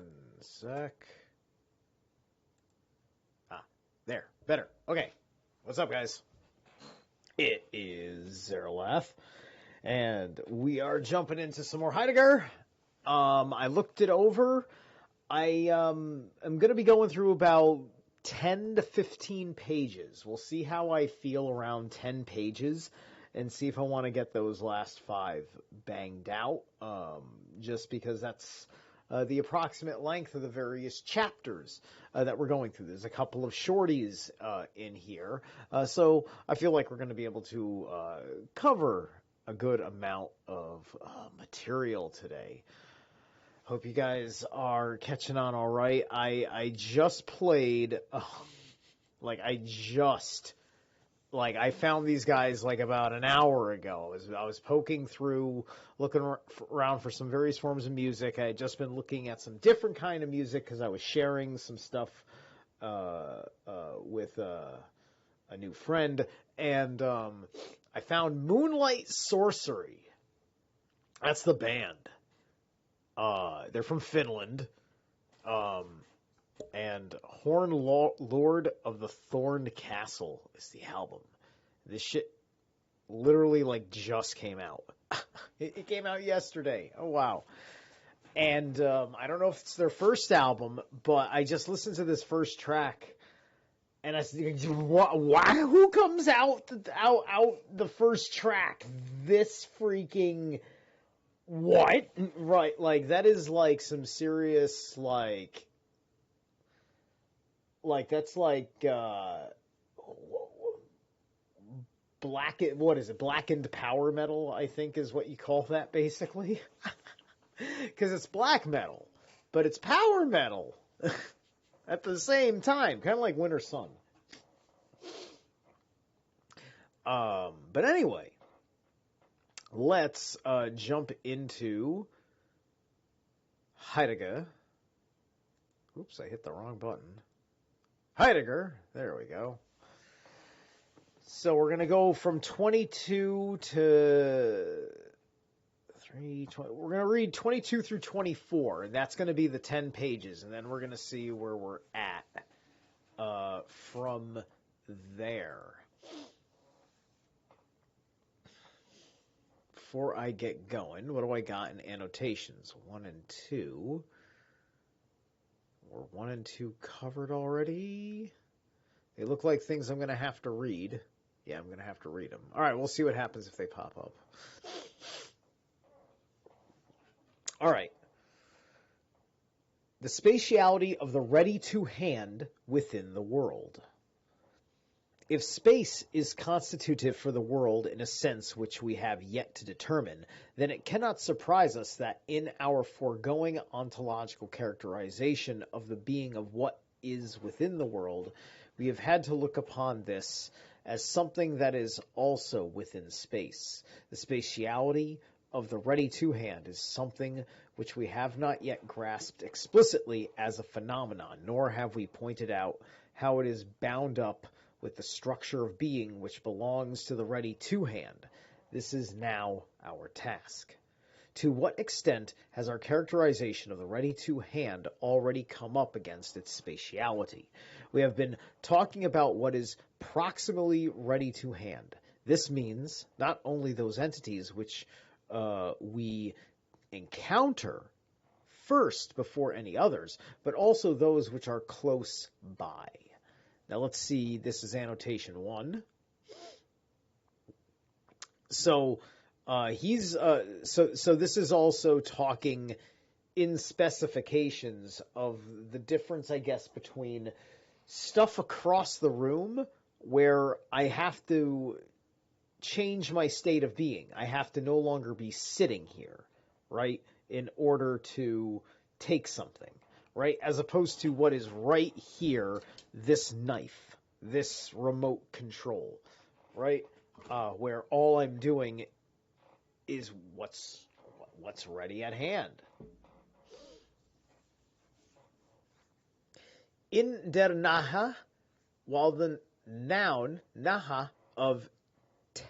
One sec. There. Better. Okay. What's up, guys? It is Zerilath, and we are jumping into some more Heidegger. I looked it over. I am going to be going through about 10 to 15 pages. We'll see how I feel around 10 pages and see if I want to get those last 5 banged out, just because that's the approximate length of the various chapters that we're going through. There's a couple of shorties in here, so I feel like we're going to be able to cover a good amount of material today. Hope you guys are catching on all right. I just played, I found these guys like about an hour ago. I was poking through, looking around for some various forms of music. I had just been looking at some different kind of music because I was sharing some stuff with a new friend, and I found Moonlight Sorcery. That's the band. They're from Finland. And Horn Lord of the Thorned Castle is the album. This shit literally just came out. It came out yesterday. Oh, wow. And I don't know if it's their first album, but I just listened to this first track, and I said, why? Who comes out the first track? This freaking what? Right, that is some serious that's blackened power metal, I think is what you call that, basically. Because it's black metal, but it's power metal at the same time, kind of like Winter Sun. But anyway, let's jump into Heidegger. Oops, I hit the wrong button. Heidegger, there we go. So we're going to go from 22 to 320. We're going to read 22 through 24, and that's going to be the 10 pages, and then we're going to see where we're at from there. Before I get going, what do I got in annotations? 1 and 2. Were 1 and 2 covered already? They look like things I'm going to have to read. Yeah, I'm going to have to read them. All right, we'll see what happens if they pop up. All right. The spatiality of the ready-to-hand within the world. If space is constitutive for the world in a sense which we have yet to determine, then it cannot surprise us that in our foregoing ontological characterization of the being of what is within the world, we have had to look upon this as something that is also within space. The spatiality of the ready-to-hand is something which we have not yet grasped explicitly as a phenomenon, nor have we pointed out how it is bound up with the structure of being which belongs to the ready-to-hand. This is now our task. To what extent has our characterization of the ready-to-hand already come up against its spatiality? We have been talking about what is proximally ready-to-hand. This means not only those entities which we encounter first before any others, but also those which are close by. Now let's see, this is annotation 1. So so this is also talking in specifications of the difference, I guess, between stuff across the room where I have to change my state of being. I have to no longer be sitting here, right, in order to take something. Right, as opposed to what is right here, this knife, this remote control, right, where all I'm doing is what's ready at hand. In der Naha, while the noun Naha of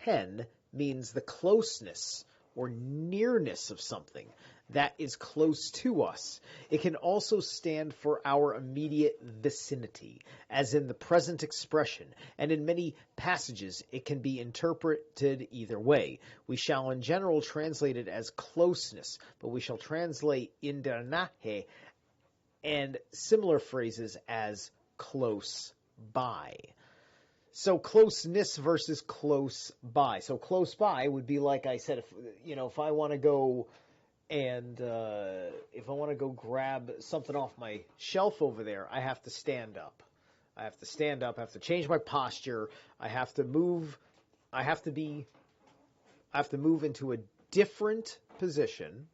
10 means the closeness or nearness of something, that is close to us. It can also stand for our immediate vicinity, as in the present expression, and in many passages it can be interpreted either way. We shall in general translate it as closeness, but we shall translate indernahe and similar phrases as close by. So closeness versus close by. So close by would be, like I said, if I want to go and if I want to go grab something off my shelf over there, I have to stand up. I have to change my posture. I have to move into a different position.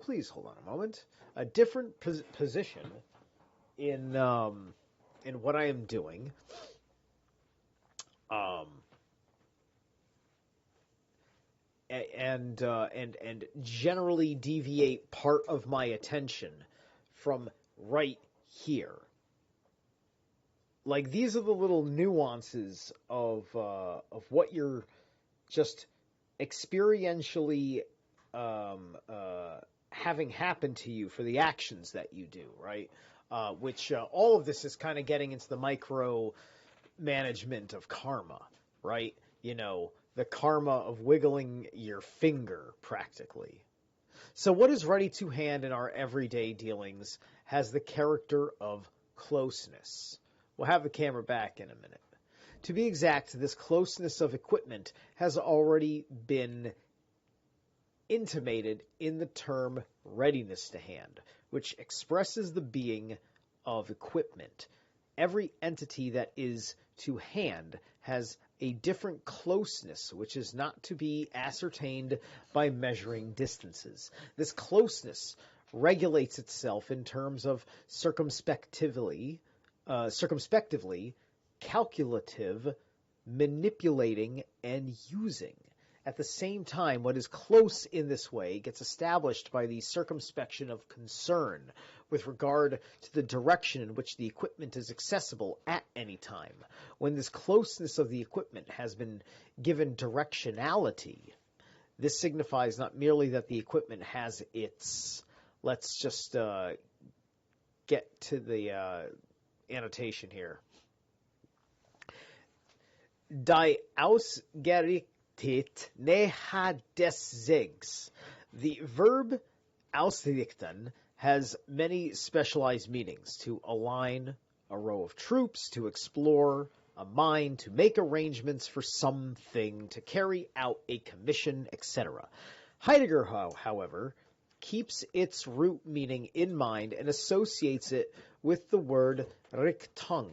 Please hold on a moment. A different position in what I am doing. And generally deviate part of my attention from right here. Like, these are the little nuances of what you're just experientially having happen to you for the actions that you do, right? Which all of this is kind of getting into the micro management of karma, right? The karma of wiggling your finger, practically. So what is ready to hand in our everyday dealings has the character of closeness. We'll have the camera back in a minute. To be exact, this closeness of equipment has already been intimated in the term readiness to hand, which expresses the being of equipment. Every entity that is to hand has a different closeness, which is not to be ascertained by measuring distances. This closeness regulates itself in terms of circumspectively, calculative, manipulating, and using. At the same time, what is close in this way gets established by the circumspection of concern with regard to the direction in which the equipment is accessible at any time. When this closeness of the equipment has been given directionality, this signifies not merely that the equipment has its... Let's just get to the annotation here. Die Ausgerichtet Neha des Zegs. The verb ausrichten has many specialized meanings: to align a row of troops, to explore a mine, to make arrangements for something, to carry out a commission, etc. Heidegger, however, keeps its root meaning in mind and associates it with the word Richtung,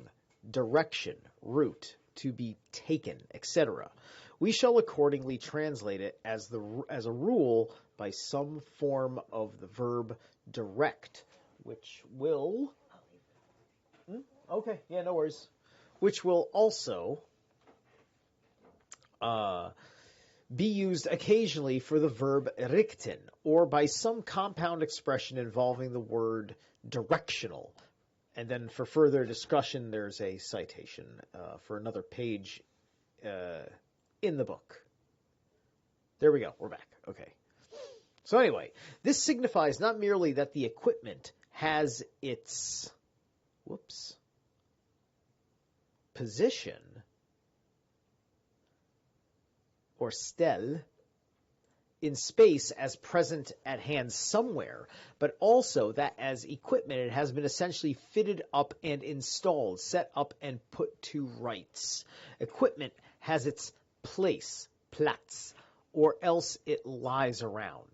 direction, route, to be taken, etc. We shall accordingly translate it as a rule by some form of the verb direct, which will... Okay, yeah, no worries. Which will also be used occasionally for the verb richten, or by some compound expression involving the word directional. And then for further discussion, there's a citation for another page in the book. There we go. We're back. Okay. So anyway, this signifies not merely that the equipment has its position or stel in space as present at hand somewhere, but also that as equipment it has been essentially fitted up and installed, set up and put to rights. Equipment has its place, Platz, or else it lies around.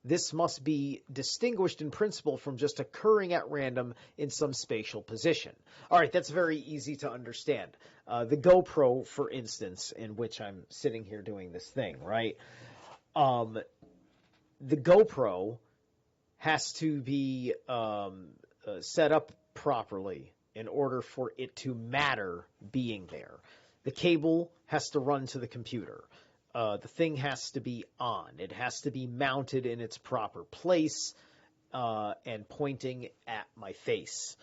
This must be distinguished in principle from just occurring at random in some spatial position. All right, that's very easy to understand. The GoPro, for instance, in which I'm sitting here doing this thing, right? The GoPro has to be set up properly in order for it to matter being there. The cable has to run to the computer. The thing has to be on. It has to be mounted in its proper place and pointing at my face.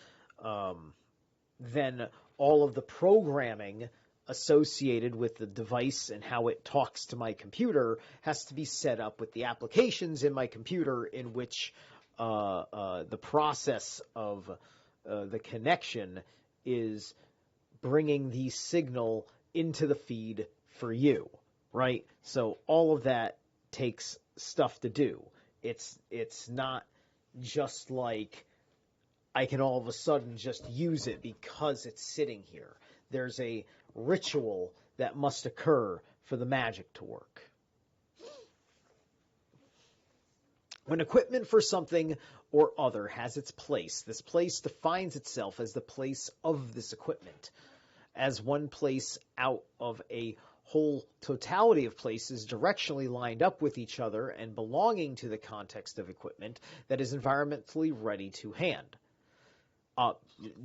Then all of the programming associated with the device and how it talks to my computer has to be set up with the applications in my computer in which the process of the connection is bringing the signal into the feed for you, right? So all of that takes stuff to do. It's not just like I can all of a sudden just use it because it's sitting here. There's a ritual that must occur for the magic to work. When equipment for something or other has its place, this place defines itself as the place of this equipment, as one place out of a whole totality of places directionally lined up with each other and belonging to the context of equipment that is environmentally ready to hand.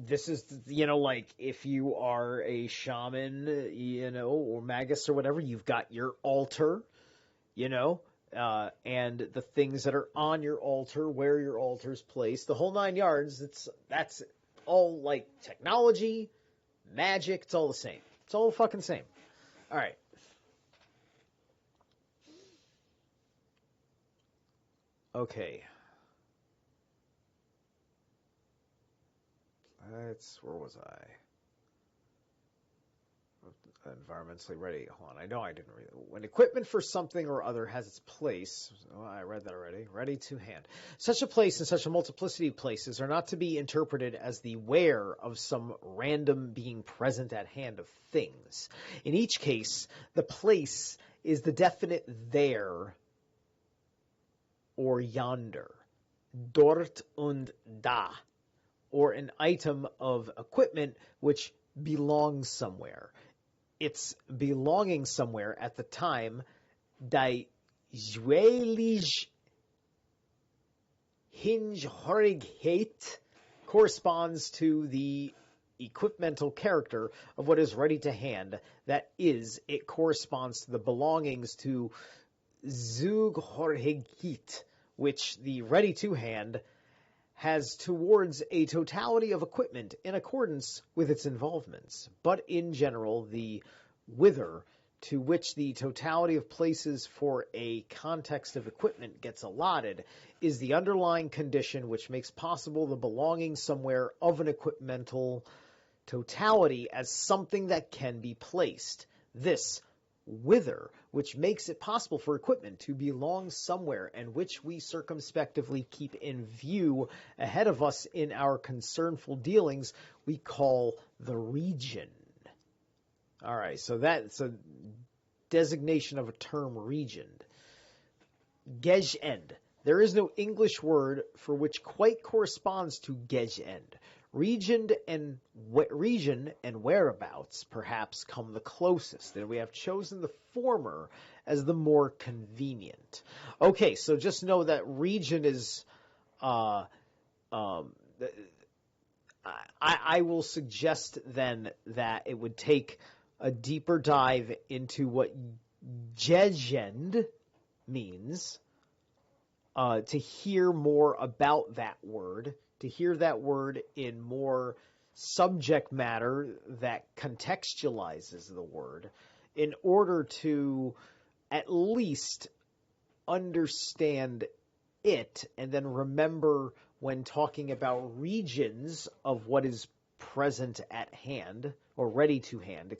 This is, like if you are a shaman, or magus or whatever, you've got your altar, and the things that are on your altar, where your altar's placed, the whole 9 yards. That's all like technology, magic. It's all the same. It's all the fucking same. All right. Okay. Where was I? Environmentally ready. Hold on. I know I didn't read it. When equipment for something or other has its place, I read that already, ready to hand. Such a place and such a multiplicity of places are not to be interpreted as the where of some random being present at hand of things. In each case, the place is the definite there or yonder, dort und da, or an item of equipment which belongs somewhere. It's belonging somewhere at the time die jewelig Hingehörigkeit corresponds to the equipmental character of what is ready to hand. That is, it corresponds to the belongings to Zugehörigkeit, which the ready to hand has towards a totality of equipment in accordance with its involvements. But in general, the whither to which the totality of places for a context of equipment gets allotted is the underlying condition which makes possible the belonging somewhere of an equipmental totality as something that can be placed. This whither, which makes it possible for equipment to belong somewhere and which we circumspectively keep in view ahead of us in our concernful dealings, we call the region. All right, so that's a designation of a term, region. Gejend. There is no English word for which quite corresponds to Gejend. Region and whereabouts perhaps come the closest, and we have chosen the former as the more convenient. Okay, so just know that region is, I will suggest then that it would take a deeper dive into what Gegend means, to hear more about that word, to hear that word in more subject matter that contextualizes the word, in order to at least understand it, and then remember when talking about regions of what is present at hand, or ready to hand,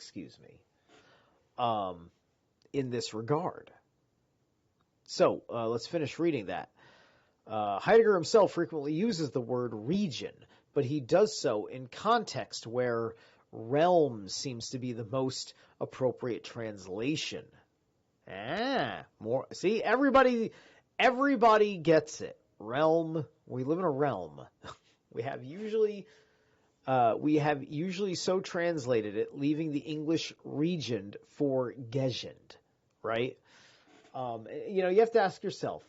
in this regard. So, let's finish reading that. Heidegger himself frequently uses the word region, but he does so in context where realm seems to be the most appropriate translation. See, everybody gets it. Realm, we live in a realm. We have usually so translated it, leaving the English region for Gegend, right? You have to ask yourself,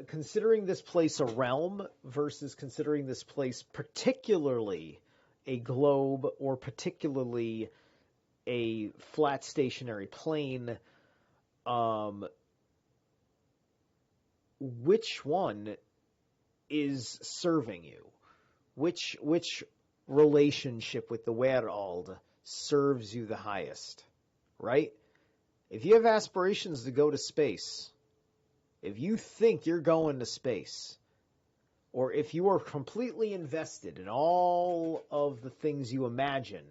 considering this place a realm versus considering this place particularly a globe or particularly a flat stationary plane, which one is serving you? Which relationship with the Wereld serves you the highest, right? If you have aspirations to go to space, if you think you're going to space, or if you are completely invested in all of the things you imagine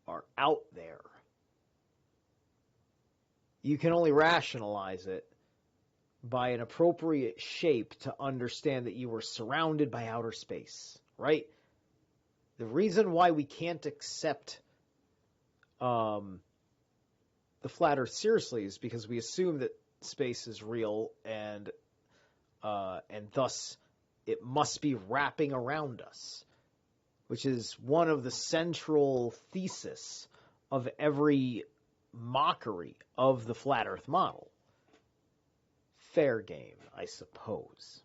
are out there, you can only rationalize it by an appropriate shape to understand that you were surrounded by outer space, right? The reason why we can't accept the flat Earth seriously is because we assume that space is real and thus it must be wrapping around us, which is one of the central thesis of every mockery of the flat Earth model. Fair game, I suppose.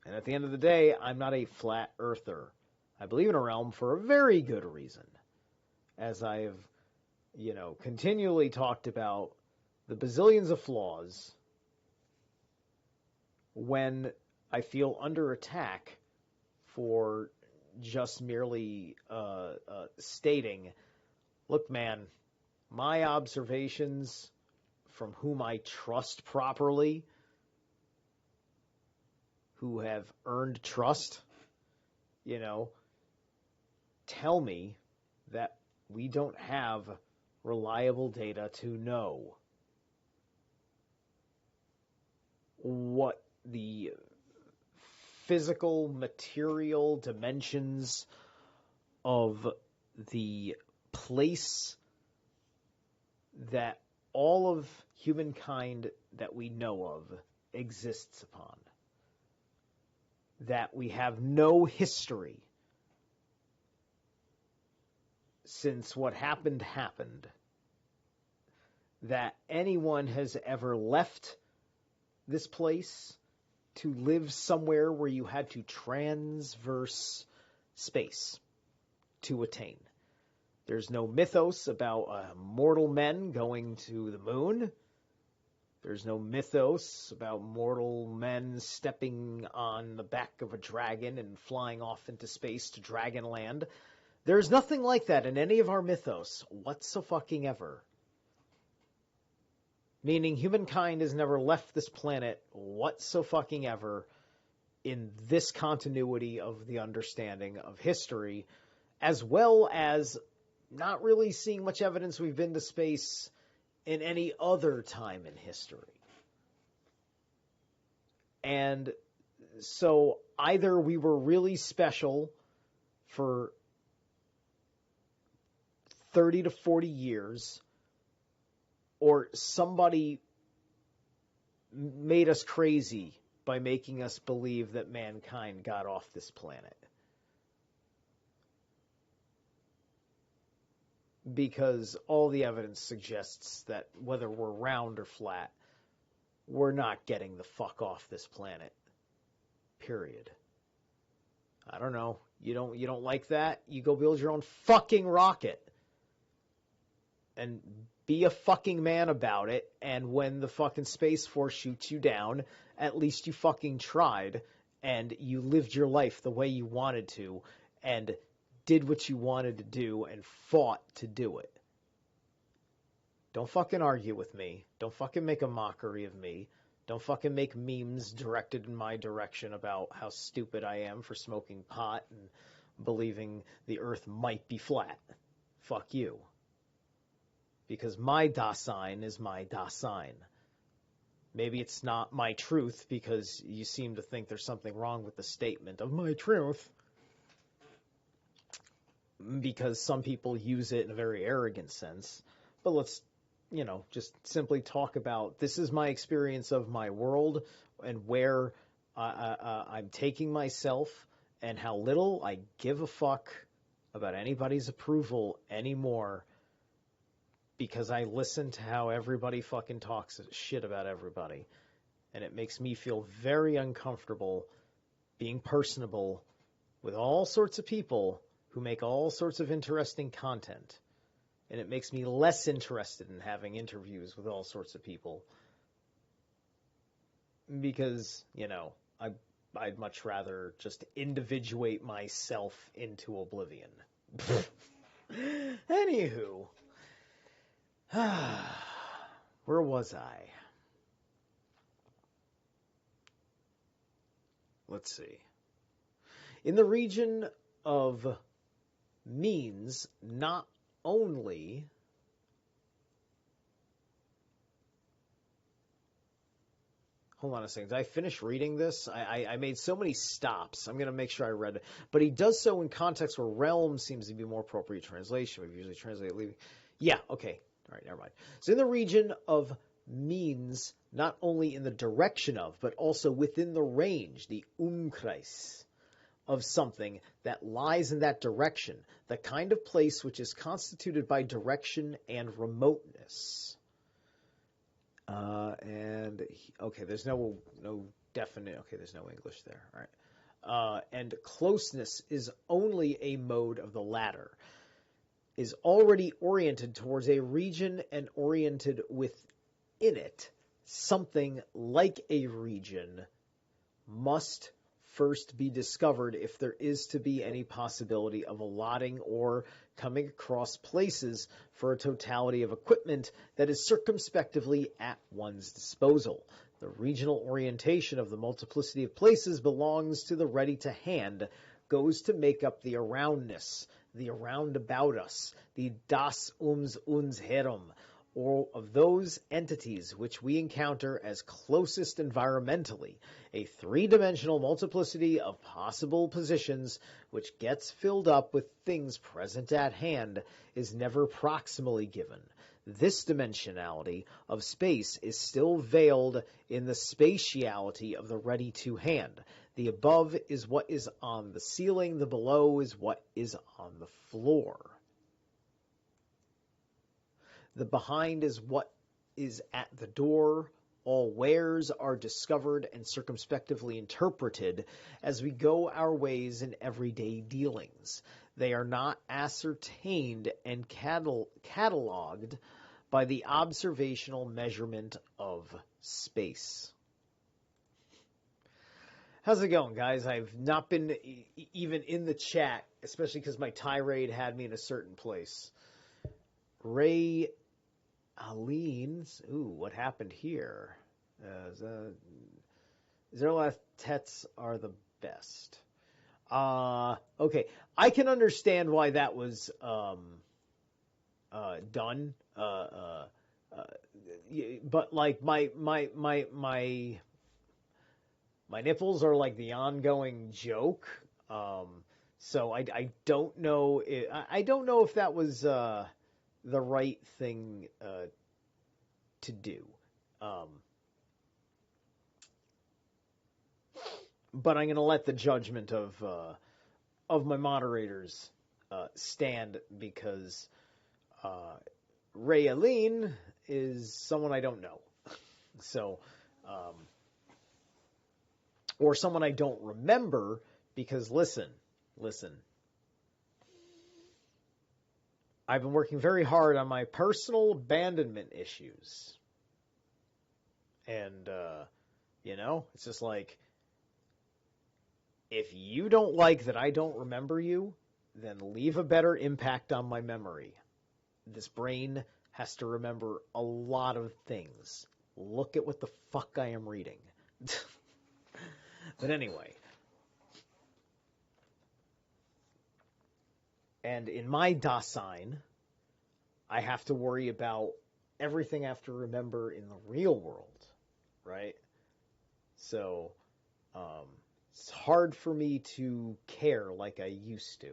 And at the end of the day, I'm not a flat earther. I believe in a realm for a very good reason. As I've, continually talked about the bazillions of flaws when I feel under attack for just merely stating, look, man, my observations from whom I trust properly, who have earned trust, tell me that we don't have reliable data to know what the physical, material dimensions of the place that all of humankind that we know of exists upon. That we have no history since what happened. That anyone has ever left this place to live somewhere where you had to transverse space to attain. There's no mythos about mortal men going to the moon. There's no mythos about mortal men stepping on the back of a dragon and flying off into space to Dragonland. There's nothing like that in any of our mythos whatsoever. Meaning humankind has never left this planet whatsoever in this continuity of the understanding of history, as well as not really seeing much evidence we've been to space in any other time in history. And so either we were really special for 30 to 40 years, or somebody made us crazy by making us believe that mankind got off this planet. Because all the evidence suggests that whether we're round or flat, we're not getting the fuck off this planet. Period. I don't know. You don't like that? You go build your own fucking rocket. And be a fucking man about it, and when the fucking Space Force shoots you down, at least you fucking tried, and you lived your life the way you wanted to, and did what you wanted to do, and fought to do it. Don't fucking argue with me. Don't fucking make a mockery of me. Don't fucking make memes directed in my direction about how stupid I am for smoking pot and believing the earth might be flat. Fuck you. Because my Dasein is my Dasein. Maybe it's not my truth because you seem to think there's something wrong with the statement of my truth. Because some people use it in a very arrogant sense. But let's, just simply talk about this is my experience of my world and where I'm taking myself and how little I give a fuck about anybody's approval anymore. Because I listen to how everybody fucking talks shit about everybody. And it makes me feel very uncomfortable being personable with all sorts of people who make all sorts of interesting content. And it makes me less interested in having interviews with all sorts of people. Because, I'd much rather just individuate myself into oblivion. Anywho, where was I? Let's see. In the region of means, not only hold on a second. Did I finish reading this? I made so many stops. I'm going to make sure I read it. But he does so in context where realm seems to be more appropriate translation. We usually translate leaving. Yeah, okay. All right, never mind. So in the region of means, not only in the direction of, but also within the range, the Umkreis of something that lies in that direction, the kind of place which is constituted by direction and remoteness. Okay, there's no definite. Okay, there's no English there. All right. And closeness is only a mode of the latter. Is already oriented towards a region and oriented within it. Something like a region must first be discovered if there is to be any possibility of allotting or coming across places for a totality of equipment that is circumspectively at one's disposal. The regional orientation of the multiplicity of places belongs to the ready to hand, goes to make up the aroundness, the around about us, the das uns herum, or of those entities which we encounter as closest environmentally, a three-dimensional multiplicity of possible positions which gets filled up with things present at hand, is never proximally given. This dimensionality of space is still veiled in the spatiality of the ready-to-hand. The above is what is on the ceiling, the below is what is on the floor. The behind is what is at the door. All wares are discovered and circumspectively interpreted as we go our ways in everyday dealings. They are not ascertained and catalogued by the observational measurement of space. How's it going, guys? I've not been even in the chat, especially because my tirade had me in a certain place. Ray Aline, ooh, what happened here? Zerilath Tets are the best. Okay, I can understand why that was done. But like my nipples are like the ongoing joke. So I don't know. I don't know if that was the right thing to do. But I'm going to let the judgment of my moderators stand, because Ray Aline is someone I don't know. So, or someone I don't remember, because listen. I've been working very hard on my personal abandonment issues. And, it's just like, if you don't like that I don't remember you, then leave a better impact on my memory. This brain has to remember a lot of things. Look at what the fuck I am reading. But anyway. And in my Dasein, I have to worry about everything I have to remember in the real world, right? So, it's hard for me to care like I used to,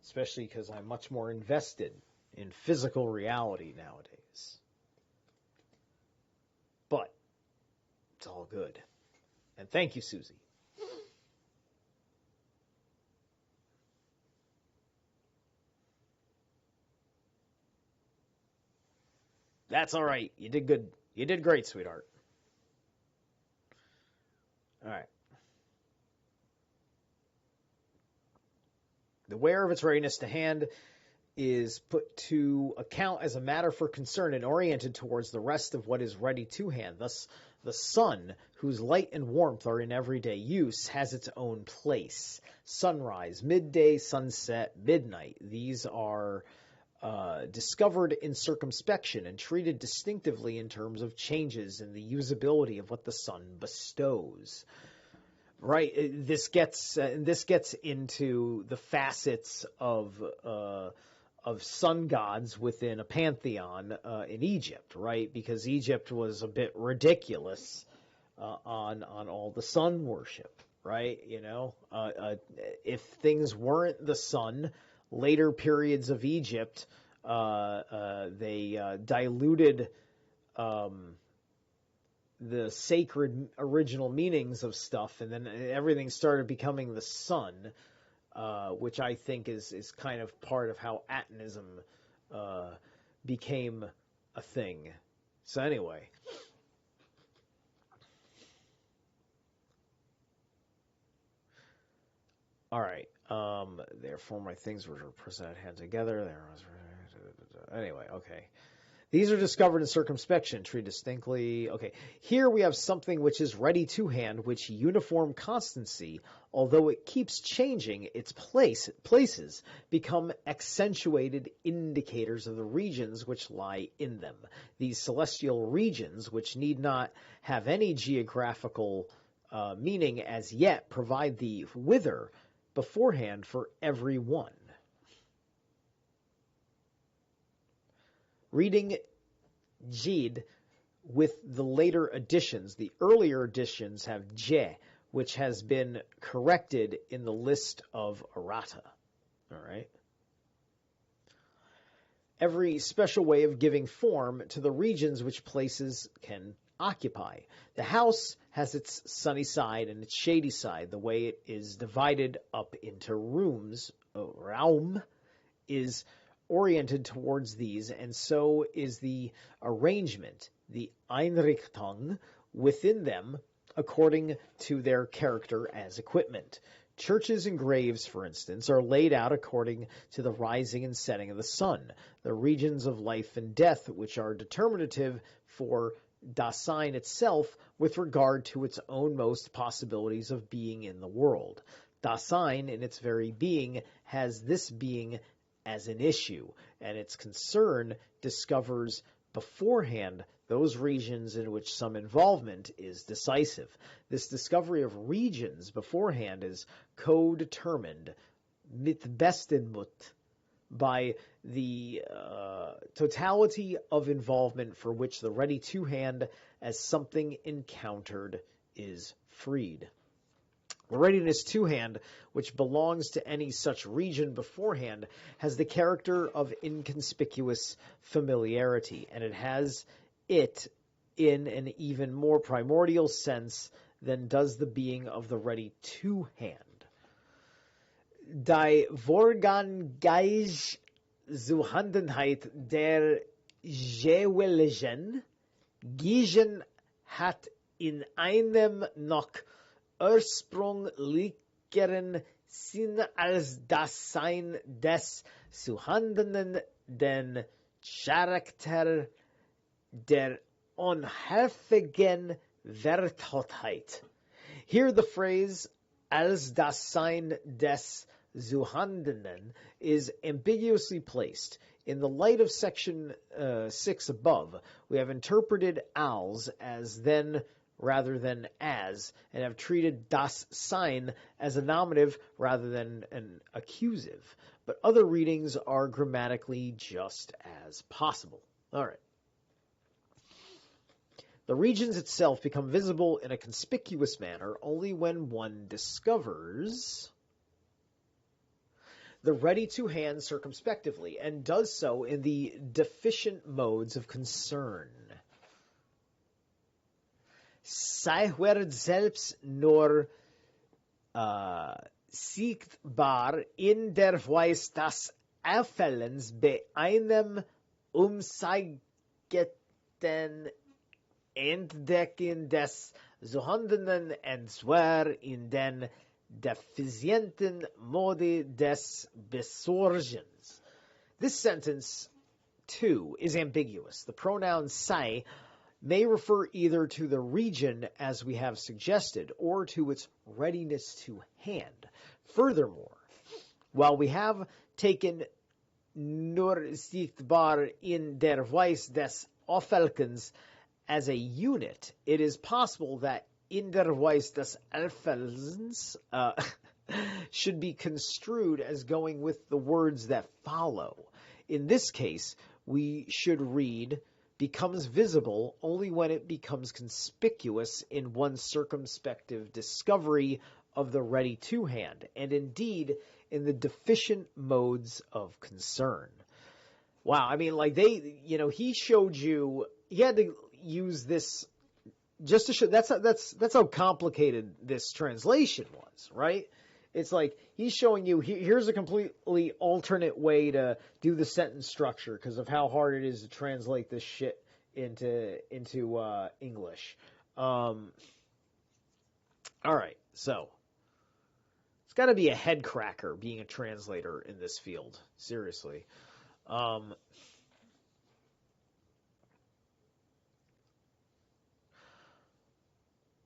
especially because I'm much more invested in physical reality nowadays. But it's all good. And thank you, Susie. That's all right. You did good. You did great, sweetheart. All right. The where of its readiness to hand is put to account as a matter for concern and oriented towards the rest of what is ready to hand. Thus, The sun, whose light and warmth are in everyday use, has its own place. Sunrise, midday, sunset, midnight. These are discovered in circumspection and treated distinctively in terms of changes in the usability of what the sun bestows. Right, this gets into the facets of sun gods within a pantheon in Egypt, right? Because Egypt was a bit ridiculous on all the sun worship, right? If things weren't the sun, later periods of Egypt, they diluted the sacred original meanings of stuff, and then everything started becoming the sun, which I think is kind of part of how Atonism became a thing. So anyway. All right. Therefore, my things were presented hand together. Anyway, okay. These are discovered in circumspection, treated distinctly. Okay, here we have something which is ready to hand, which uniform constancy, although it keeps changing its places, become accentuated indicators of the regions which lie in them. These celestial regions, which need not have any geographical meaning as yet, provide the whither beforehand for every one. Reading Jid with the later editions, the earlier editions have Je, which has been corrected in the list of errata. All right. Every special way of giving form to the regions which places can occupy. The house has its sunny side and its shady side. The way it is divided up into rooms, Raum, is oriented towards these, and so is the arrangement, the Einrichtung, within them according to their character as equipment. Churches and graves, for instance, are laid out according to the rising and setting of the sun, the regions of life and death, which are determinative for Dasein itself with regard to its own most possibilities of being in the world. Dasein, in its very being, has this being as an issue, and its concern discovers beforehand those regions in which some involvement is decisive. This discovery of regions beforehand is co-determined, mitbestimmt, by the totality of involvement for which the ready-to-hand as something encountered is freed. The readiness to hand, which belongs to any such region beforehand, has the character of inconspicuous familiarity, and it has it in an even more primordial sense than does the being of the ready to hand. Die Vorgangeich Zuhandenheit der Jewelgen Giegen hat in einem noch ursprünglichen Sinn als das Sein des Zuhandenen den Charakter der unhelfigen Wertheit. Here the phrase als das Sein des Zuhandenen is ambiguously placed. In the light of section 6 above, we have interpreted als as then rather than as, and have treated das Sein as a nominative rather than an accusative. But other readings are grammatically just as possible. All right. The regions itself become visible in a conspicuous manner only when one discovers the ready-to-hand circumspectively, and does so in the deficient modes of concern. Sei wird selbst nur sichtbar in der Weise des Auffällens bei einem umzeigten Entdecken des Vorhandenen und zwar in den deficienten Modi des Besorgens. This sentence, too, is ambiguous. The pronoun sei may refer either to the region as we have suggested or to its readiness to hand. Furthermore, while we have taken nur sichtbar in der Weis des Auffälkens as a unit, it is possible that in der Weis des Auffälkens should be construed as going with the words that follow. In this case, we should read becomes visible only when it becomes conspicuous in one's circumspective discovery of the ready-to hand, and indeed in the deficient modes of concern. Wow, I mean, like he showed you, he had to use this just to show, that's how complicated this translation was, right? It's like he's showing you, here's a completely alternate way to do the sentence structure because of how hard it is to translate this shit into English. All right, so it's got to be a head cracker being a translator in this field. Seriously.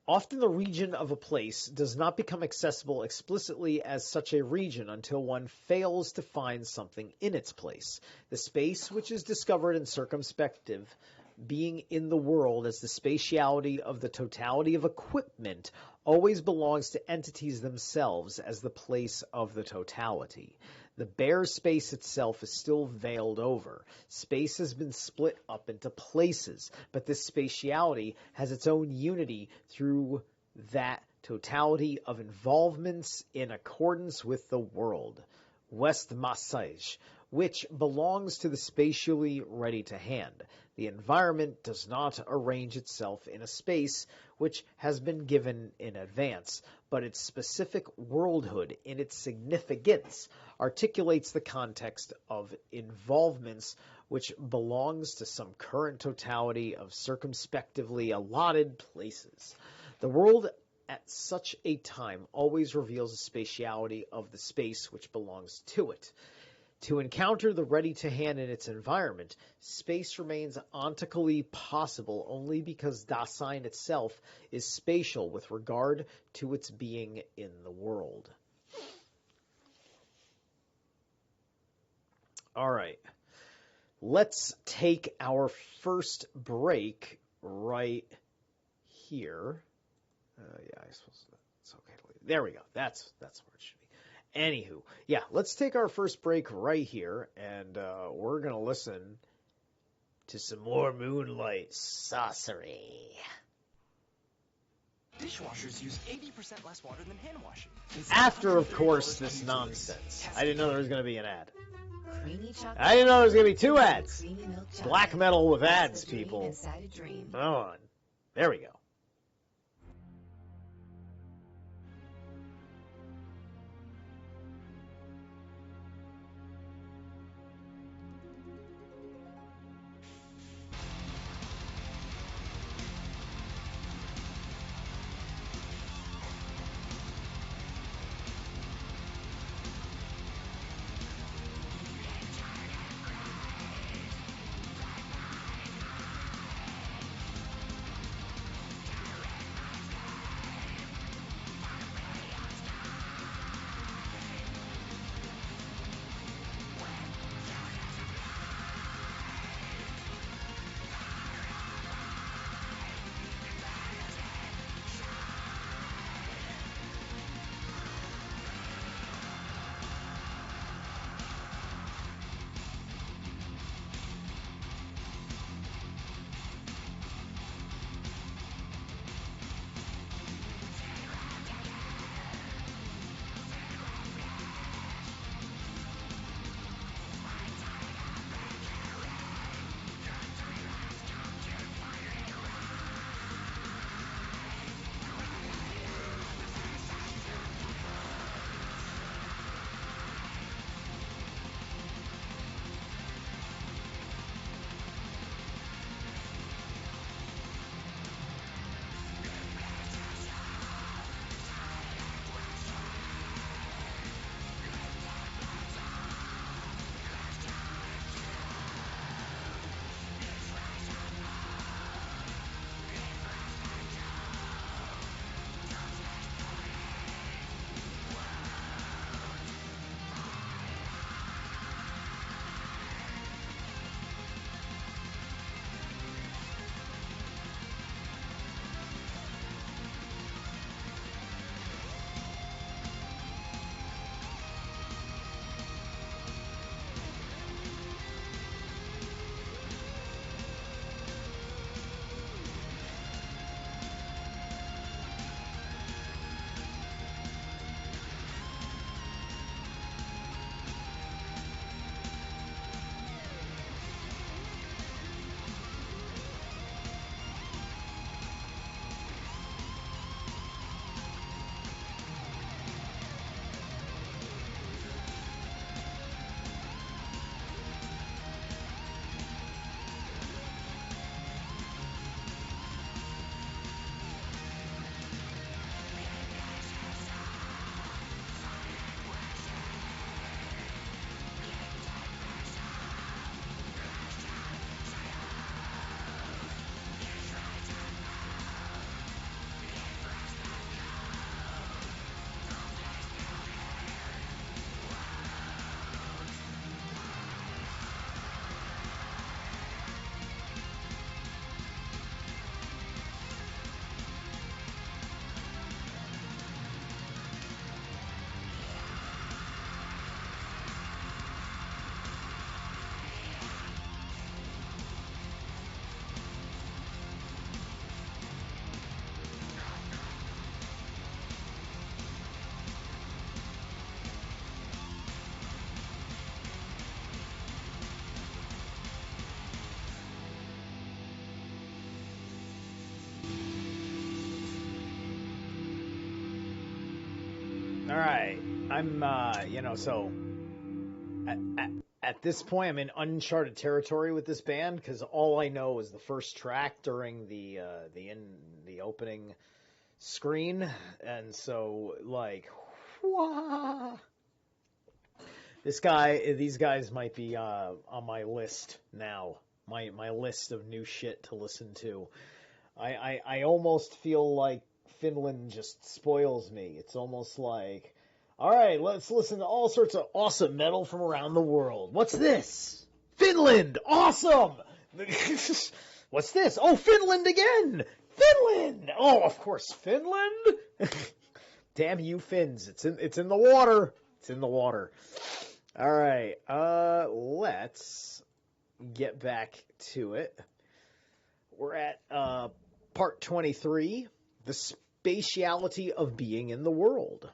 Often the region of a place does not become accessible explicitly as such a region until one fails to find something in its place. The space which is discovered in circumspective being in the world as the spatiality of the totality of equipment always belongs to entities themselves as the place of the totality. The bare space itself is still veiled over. Space has been split up into places, but this spatiality has its own unity through that totality of involvements in accordance with the world. West Massage, which belongs to the spatially ready to hand. The environment does not arrange itself in a space which has been given in advance, but its specific worldhood in its significance articulates the context of involvements which belongs to some current totality of circumspectively allotted places. The world at such a time always reveals the spatiality of the space which belongs to it. To encounter the ready-to-hand in its environment, space remains ontically possible only because Dasein itself is spatial with regard to its being in the world. All right. Let's take our first break right here. Yeah, I suppose it's okay to leave. There we go. That's where it should be. Anywho, yeah, let's take our first break right here, and we're going to listen to some more Moonlight Sorcery. Dishwashers use 80% less water than hand washing. After, of course, this nonsense. I didn't know there was going to be an ad. I didn't know there was going to be two ads. Black metal with ads, people. Come on. There we go. right. I'm, so at this point, I'm in uncharted territory with this band because all I know is the first track during the opening screen, and so like, wah. These guys might be on my list now. My list of new shit to listen to. I almost feel like Finland just spoils me. It's almost like, all right, let's listen to all sorts of awesome metal from around the world. What's this? Finland! Awesome! What's this? Oh, Finland again! Finland! Oh, of course, Finland! Damn you Finns. It's in the water. It's in the water. All right, let's get back to it. We're at part 23, the spatiality of being in the world.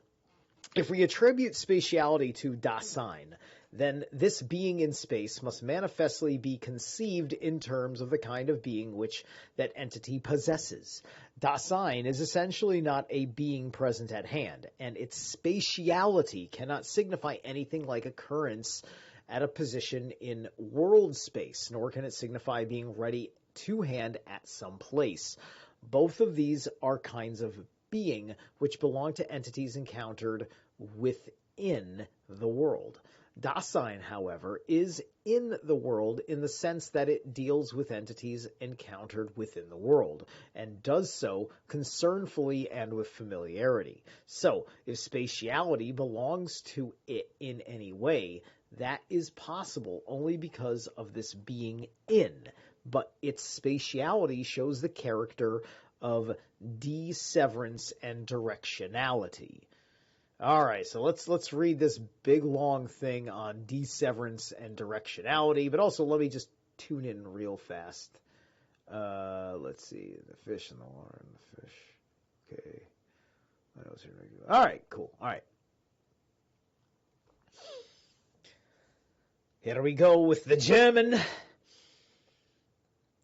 If we attribute spatiality to Dasein, then this being in space must manifestly be conceived in terms of the kind of being which that entity possesses. Dasein is essentially not a being present at hand, and its spatiality cannot signify anything like occurrence at a position in world space, nor can it signify being ready to hand at some place. Both of these are kinds of being which belong to entities encountered within the world. Dasein, however, is in the world in the sense that it deals with entities encountered within the world, and does so concernfully and with familiarity. So, if spatiality belongs to it in any way, that is possible only because of this being in, but its spatiality shows the character of deseverance and directionality. All right, so let's read this big long thing on deseverance and directionality, but also let me just tune in real fast. Let's see, the fish in the water and the fish. Okay. What else here? All right, cool. All right. Here we go with the German.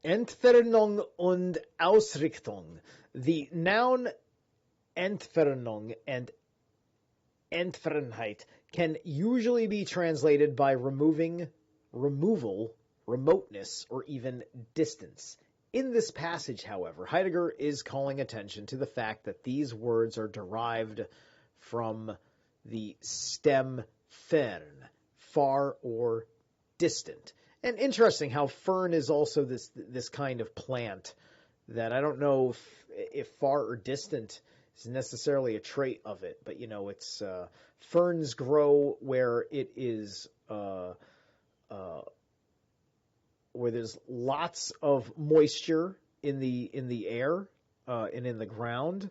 Entfernung und Ausrichtung. The noun Entfernung and Entfernheit can usually be translated by removal, remoteness, or even distance. In this passage, however, Heidegger is calling attention to the fact that these words are derived from the stem fern, far or distant. And interesting how fern is also this kind of plant that I don't know if far or distant is necessarily a trait of it, but it's ferns grow where it is where there's lots of moisture in the air and in the ground,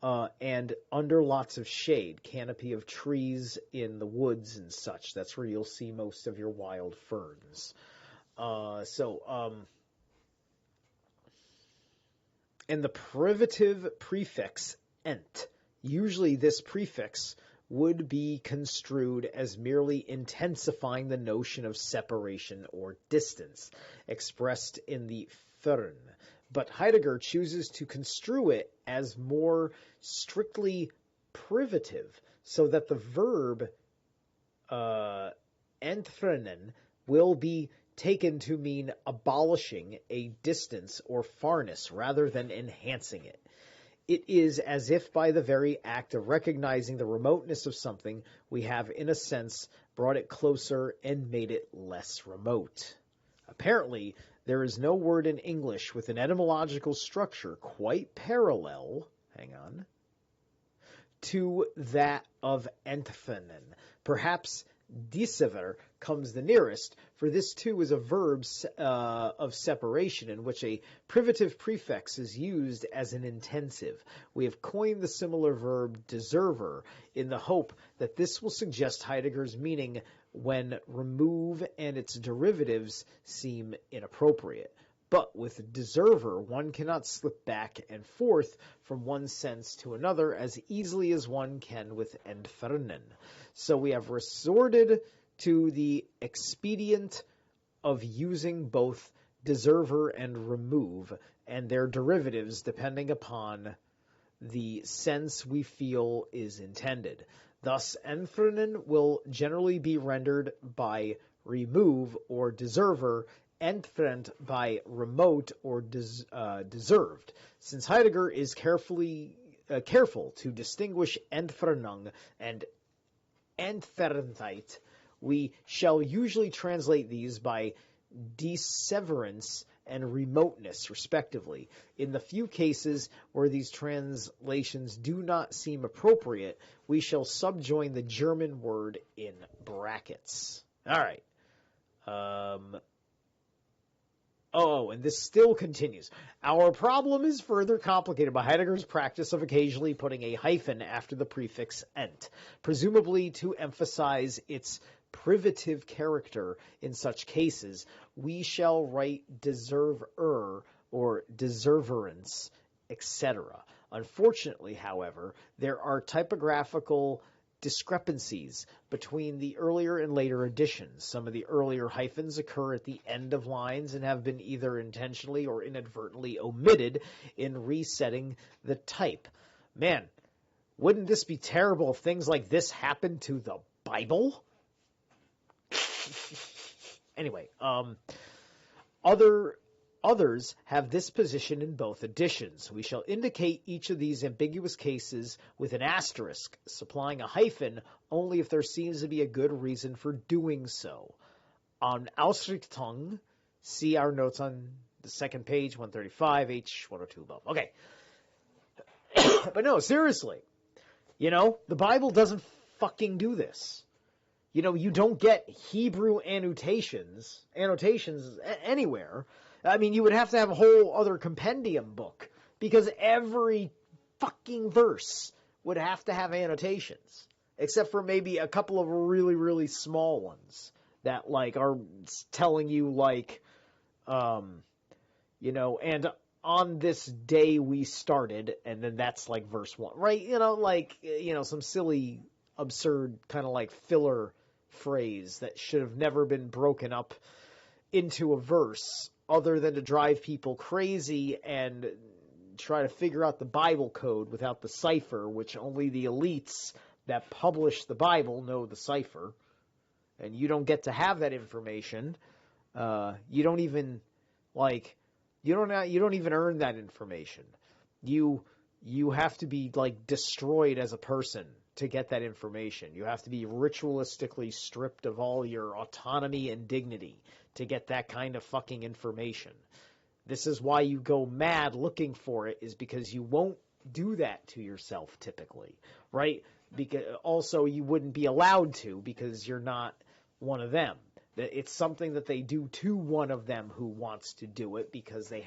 and under lots of shade, canopy of trees in the woods and such. That's where you'll see most of your wild ferns. And the privative prefix ent. Usually this prefix would be construed as merely intensifying the notion of separation or distance, expressed in the fern. But Heidegger chooses to construe it as more strictly privative, so that the verb entfernen will be taken to mean abolishing a distance or farness rather than enhancing it. It is as if by the very act of recognizing the remoteness of something, we have, in a sense, brought it closer and made it less remote. Apparently, there is no word in English with an etymological structure quite parallel, to that of entfernen. Perhaps desever comes the nearest, for this too is a verb of separation in which a privative prefix is used as an intensive. We have coined the similar verb deserver in the hope that this will suggest Heidegger's meaning when remove and its derivatives seem inappropriate. But with deserver, one cannot slip back and forth from one sense to another as easily as one can with entfernen. So we have resorted to the expedient of using both deserver and remove and their derivatives depending upon the sense we feel is intended. Thus, enthrenen will generally be rendered by remove or deserver, entfrent by remote or deserved. Since Heidegger is careful to distinguish entfrenung and entferntheit, we shall usually translate these by deseverance and remoteness, respectively. In the few cases where these translations do not seem appropriate, we shall subjoin the German word in brackets. All right. And this still continues. Our problem is further complicated by Heidegger's practice of occasionally putting a hyphen after the prefix ent, presumably to emphasize its privative character. In such cases, we shall write deserver or deserverance, etc. Unfortunately, however, there are typographical discrepancies between the earlier and later editions. Some of the earlier hyphens occur at the end of lines and have been either intentionally or inadvertently omitted in resetting the type. Man, wouldn't this be terrible if things like this happened to the Bible? Anyway, others have this position in both editions. We shall indicate each of these ambiguous cases with an asterisk, supplying a hyphen only if there seems to be a good reason for doing so. On Ausrichtung, see our notes on the second page, 135, H 102 above. Okay. But no, seriously. The Bible doesn't fucking do this. You don't get Hebrew annotations anywhere. I mean, you would have to have a whole other compendium book because every fucking verse would have to have annotations, except for maybe a couple of really, really small ones that are telling you and on this day we started, and then that's verse 1, right? Some silly, absurd kind of filler phrase that should have never been broken up into a verse other than to drive people crazy and try to figure out the Bible code without the cipher, which only the elites that publish the Bible know the cipher. And you don't get to have that information. You don't even you don't even earn that information. You have to be destroyed as a person to get that information. You have to be ritualistically stripped of all your autonomy and dignity to get that kind of fucking information. This is why you go mad looking for it, is because you won't do that to yourself typically, right? Because also you wouldn't be allowed to because you're not one of them. It's something that they do to one of them who wants to do it because they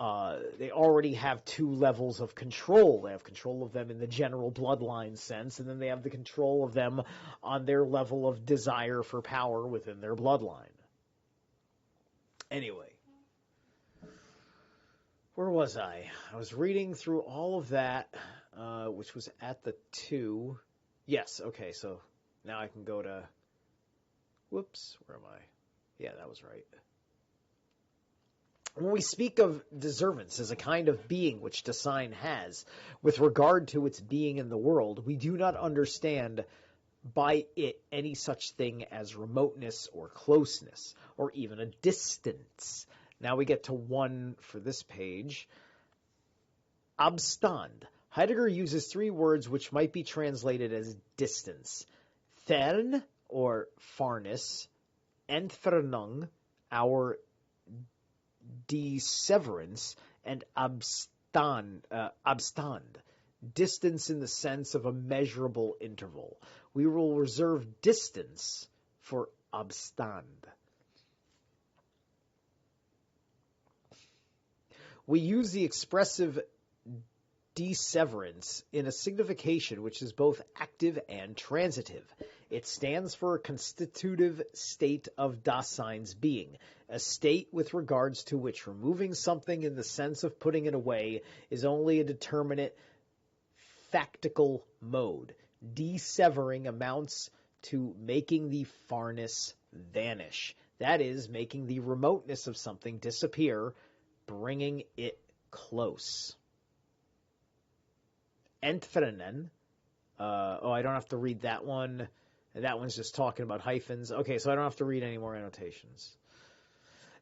already have two levels of control. They have control of them in the general bloodline sense, and then they have the control of them on their level of desire for power within their bloodline. Anyway, where was I? I was reading through all of that, which was at the 2. Yes, okay, so now I can go to... Whoops, where am I? Yeah, that was right. When we speak of deservance as a kind of being which design has, with regard to its being in the world, we do not understand by it any such thing as remoteness or closeness, or even a distance. Now we get to 1 for this page. Abstand. Heidegger uses 3 words which might be translated as distance. Fern, or farness, entfernung, our deseverance, and abstand, distance in the sense of a measurable interval. We will reserve distance for abstand. We use the expressive deseverance in a signification which is both active and transitive. It stands for a constitutive state of Dasein's being, a state with regards to which removing something in the sense of putting it away is only a determinate factical mode. Desevering amounts to making the farness vanish. That is, making the remoteness of something disappear, bringing it close. Entfernen, I don't have to read that one. That one's just talking about hyphens. Okay, so I don't have to read any more annotations.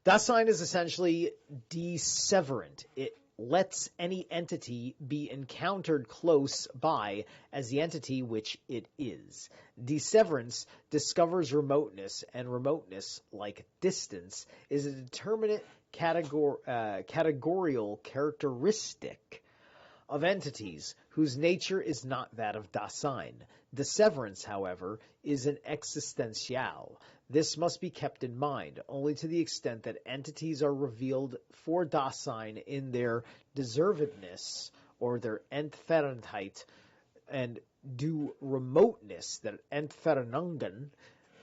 Dasein is essentially disseverant. It lets any entity be encountered close by as the entity which it is. Disseverance discovers remoteness, and remoteness, like distance, is a determinate categorical characteristic of entities whose nature is not that of Dasein. Disseverance, however, is an existential. This must be kept in mind only to the extent that entities are revealed for Dasein in their deservedness or their Entfernheit, and due remoteness, their Entfernungen,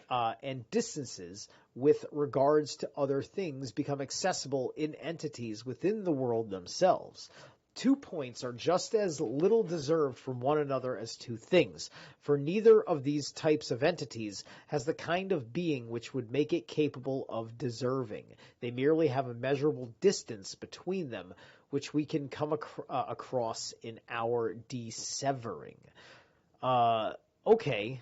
and distances with regards to other things become accessible in entities within the world themselves. 2 points are just as little deserved from one another as 2 things, for neither of these types of entities has the kind of being which would make it capable of deserving. They merely have a measurable distance between them, which we can come across in our dissevering. Okay.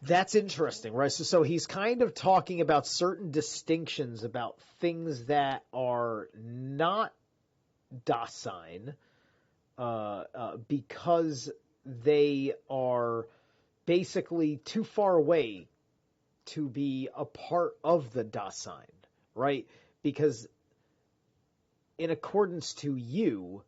That's interesting, right? So he's kind of talking about certain distinctions about things that are not Dasein because they are basically too far away to be a part of the Dasein, right? Because in accordance to you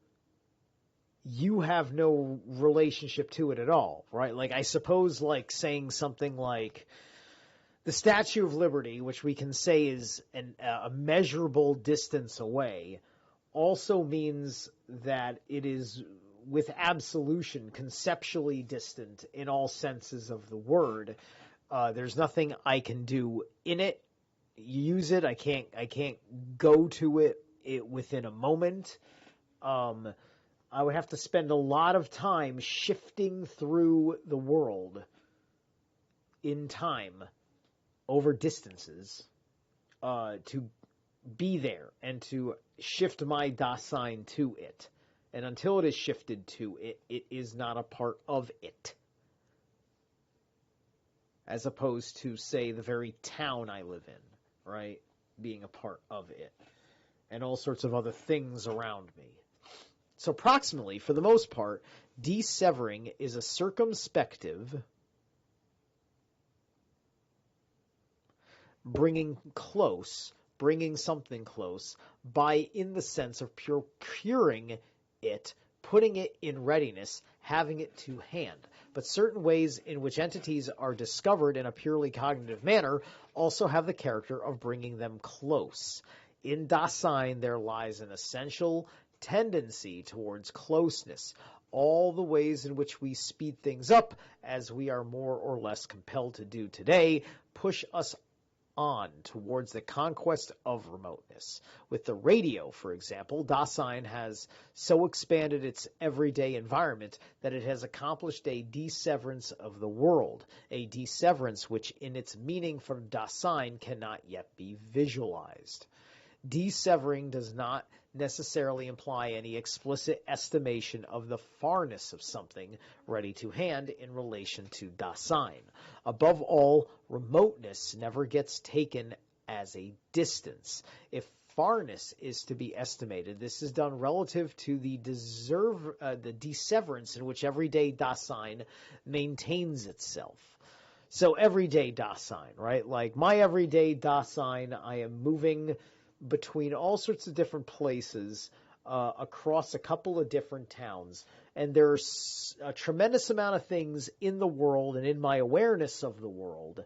have no relationship to it at all, right? Like, I suppose, like, saying something like the Statue of Liberty, which we can say is a measurable distance away, also means that it is, with absolution, conceptually distant in all senses of the word. There's nothing I can do in it, use it. I can't go to it within a moment. I would have to spend a lot of time shifting through the world in time over distances to be there and to shift my Dasein to it. And until it is shifted to it, it is not a part of it. As opposed to, say, the very town I live in, right? Being a part of it. And all sorts of other things around me. So approximately, for the most part, dissevering is a circumspective bringing something close, by in the sense of procuring it, putting it in readiness, having it to hand. But certain ways in which entities are discovered in a purely cognitive manner also have the character of bringing them close. In Dasein there lies an essential tendency towards closeness. All the ways in which we speed things up, as we are more or less compelled to do today, push us on towards the conquest of remoteness. With the radio, for example, Dasein has so expanded its everyday environment that it has accomplished a disseverance of the world, a disseverance which in its meaning from Dasein cannot yet be visualized. Dissevering does not necessarily imply any explicit estimation of the farness of something ready to hand in relation to Dasein. Above all, remoteness never gets taken as a distance. If farness is to be estimated, this is done relative to the disseverance in which everyday Dasein maintains itself. So everyday Dasein, right? Like my everyday Dasein, I am moving between all sorts of different places across a couple of different towns. And there's a tremendous amount of things in the world and in my awareness of the world,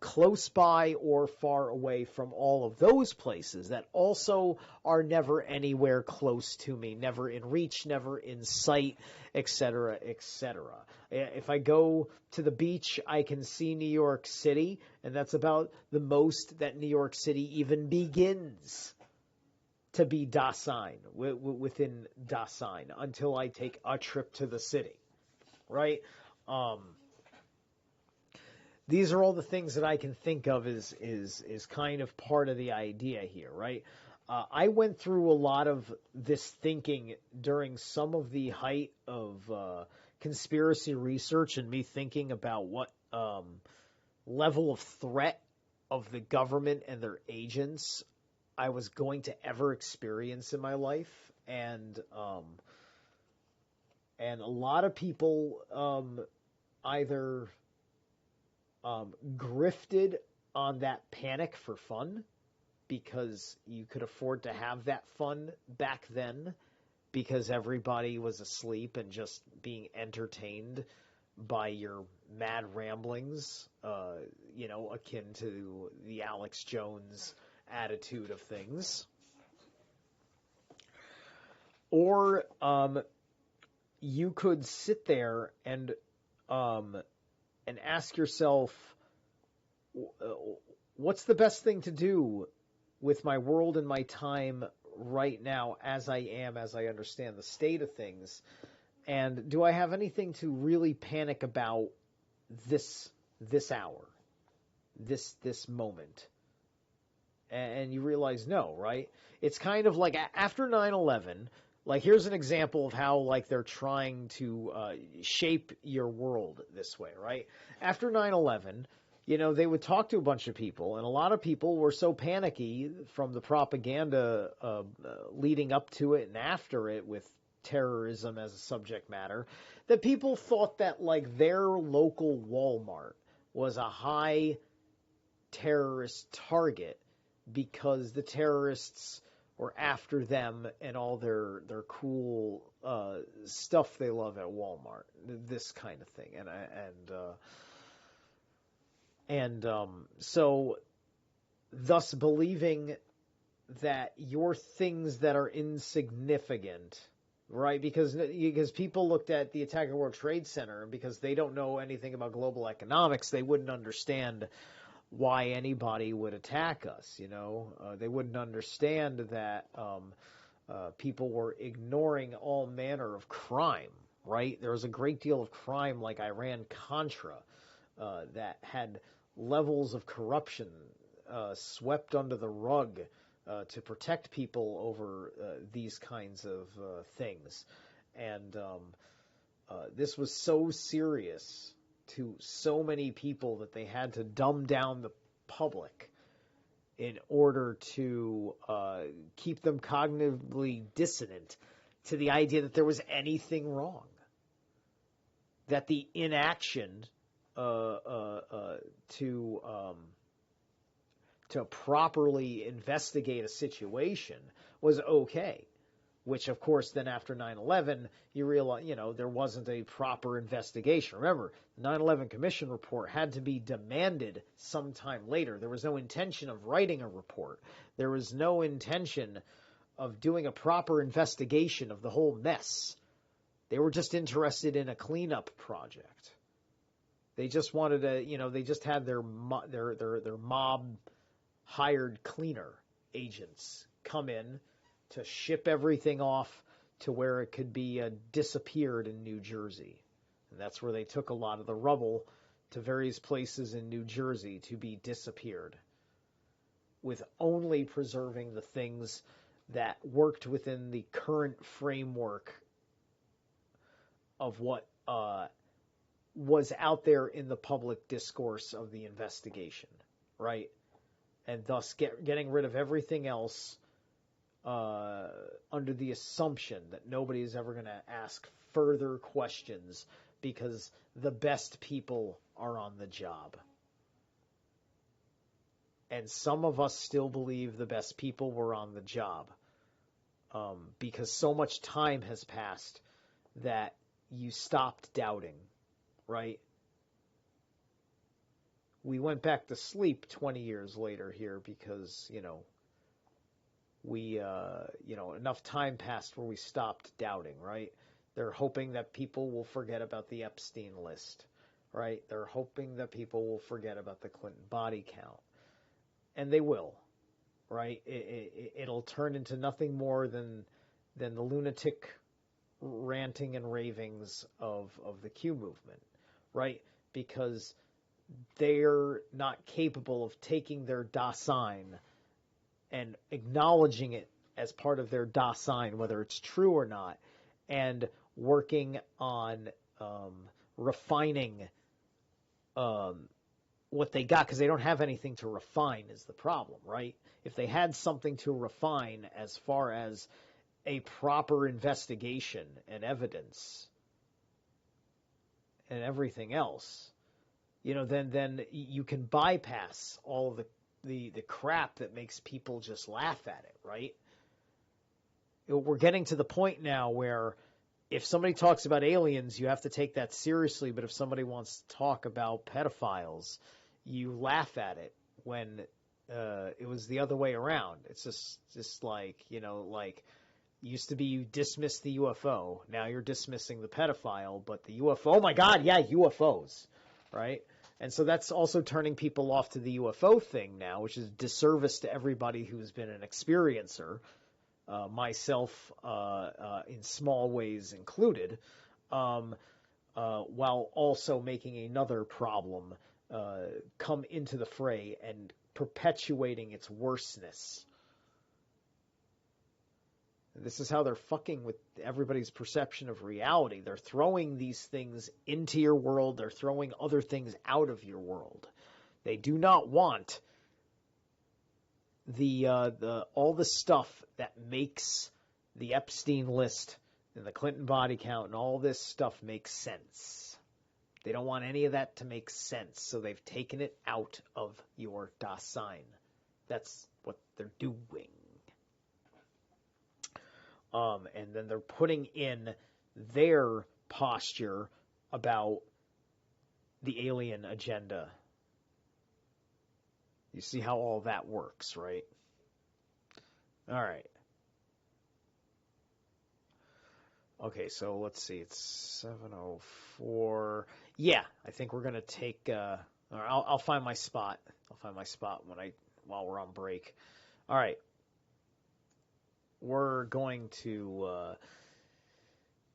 close by or far away from all of those places that also are never anywhere close to me, never in reach, never in sight, etc., etc. If I go to the beach, I can see New York City, and that's about the most that New York City even begins to be Dasein, within Dasein, until I take a trip to the city, right? These are all the things that I can think of is kind of part of the idea here, right? I went through a lot of this thinking during some of the height of conspiracy research and me thinking about what level of threat of the government and their agents I was going to ever experience in my life. And a lot of people either grifted on that panic for fun, because you could afford to have that fun back then because everybody was asleep and just being entertained by your mad ramblings, akin to the Alex Jones attitude of things. Or you could sit there and ask yourself, what's the best thing to do with my world and my time right now as I understand the state of things? And do I have anything to really panic about this hour, this moment? And you realize no, right? It's kind of like after 9/11, like here's an example of how like they're trying to shape your world this way, right? After 9/11, they would talk to a bunch of people, and a lot of people were so panicky from the propaganda leading up to it and after it with terrorism as a subject matter, that people thought that like their local Walmart was a high terrorist target because the terrorists were after them and all their cool stuff they love at Walmart, this kind of thing, so thus believing that your things that are insignificant, right? Because people looked at the attack of World Trade Center, and because they don't know anything about global economics, they wouldn't understand why anybody would attack us. They wouldn't understand that people were ignoring all manner of crime, right? There was a great deal of crime like Iran-Contra that had levels of corruption swept under the rug to protect people over these kinds of things. And this was so serious to so many people that they had to dumb down the public in order to keep them cognitively dissonant to the idea that there was anything wrong, that the inaction to properly investigate a situation was okay. Which, of course, then after 9/11, you realize, there wasn't a proper investigation. Remember, the 9/11 Commission report had to be demanded sometime later. There was no intention of writing a report. There was no intention of doing a proper investigation of the whole mess. They were just interested in a cleanup project. They just wanted to, they just had their mob hired cleaner agents come in to ship everything off to where it could be disappeared in New Jersey. And that's where they took a lot of the rubble to various places in New Jersey to be disappeared, with only preserving the things that worked within the current framework of what was out there in the public discourse of the investigation, right? And thus getting rid of everything else under the assumption that nobody is ever going to ask further questions because the best people are on the job. And some of us still believe the best people were on the job because so much time has passed that you stopped doubting, right? We went back to sleep 20 years later here because, enough time passed where we stopped doubting, right? They're hoping that people will forget about the Epstein list, right? They're hoping that people will forget about the Clinton body count. And they will, right? It'll turn into nothing more than the lunatic ranting and ravings of the Q movement, right? Because they're not capable of taking their Dasein and acknowledging it as part of their Dasein, whether it's true or not, and working on refining what they got, because they don't have anything to refine is the problem, right? If they had something to refine as far as a proper investigation and evidence and everything else, then you can bypass all of the crap that makes people just laugh at it, right? We're getting to the point now where if somebody talks about aliens, you have to take that seriously, but if somebody wants to talk about pedophiles, you laugh at it when it was the other way around. It's just like, used to be you dismiss the UFO. Now you're dismissing the pedophile, but the UFO, oh my God, yeah, UFOs, right? And so that's also turning people off to the UFO thing now, which is disservice to everybody who's been an experiencer, myself in small ways included, while also making another problem come into the fray and perpetuating its worseness. This is how they're fucking with everybody's perception of reality. They're throwing these things into your world. They're throwing other things out of your world. They do not want all the stuff that makes the Epstein list and the Clinton body count and all this stuff makes sense. They don't want any of that to make sense, so they've taken it out of your Dasein. That's what they're doing. And then they're putting in their posture about the alien agenda. You see how all that works, right? All right. Okay, so let's see. It's 7:04. Yeah, I think we're gonna take. I'll find my spot. I'll find my spot while we're on break. All right. We're going to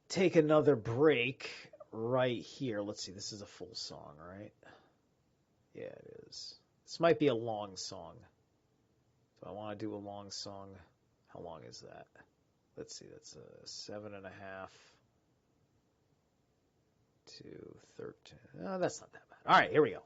take another break right here. Let's see. This is a full song, right? Yeah, it is. This might be a long song. So I want to do a long song. How long is that? Let's see. That's 7.5 to 13. Oh, that's not that bad. All right, here we go.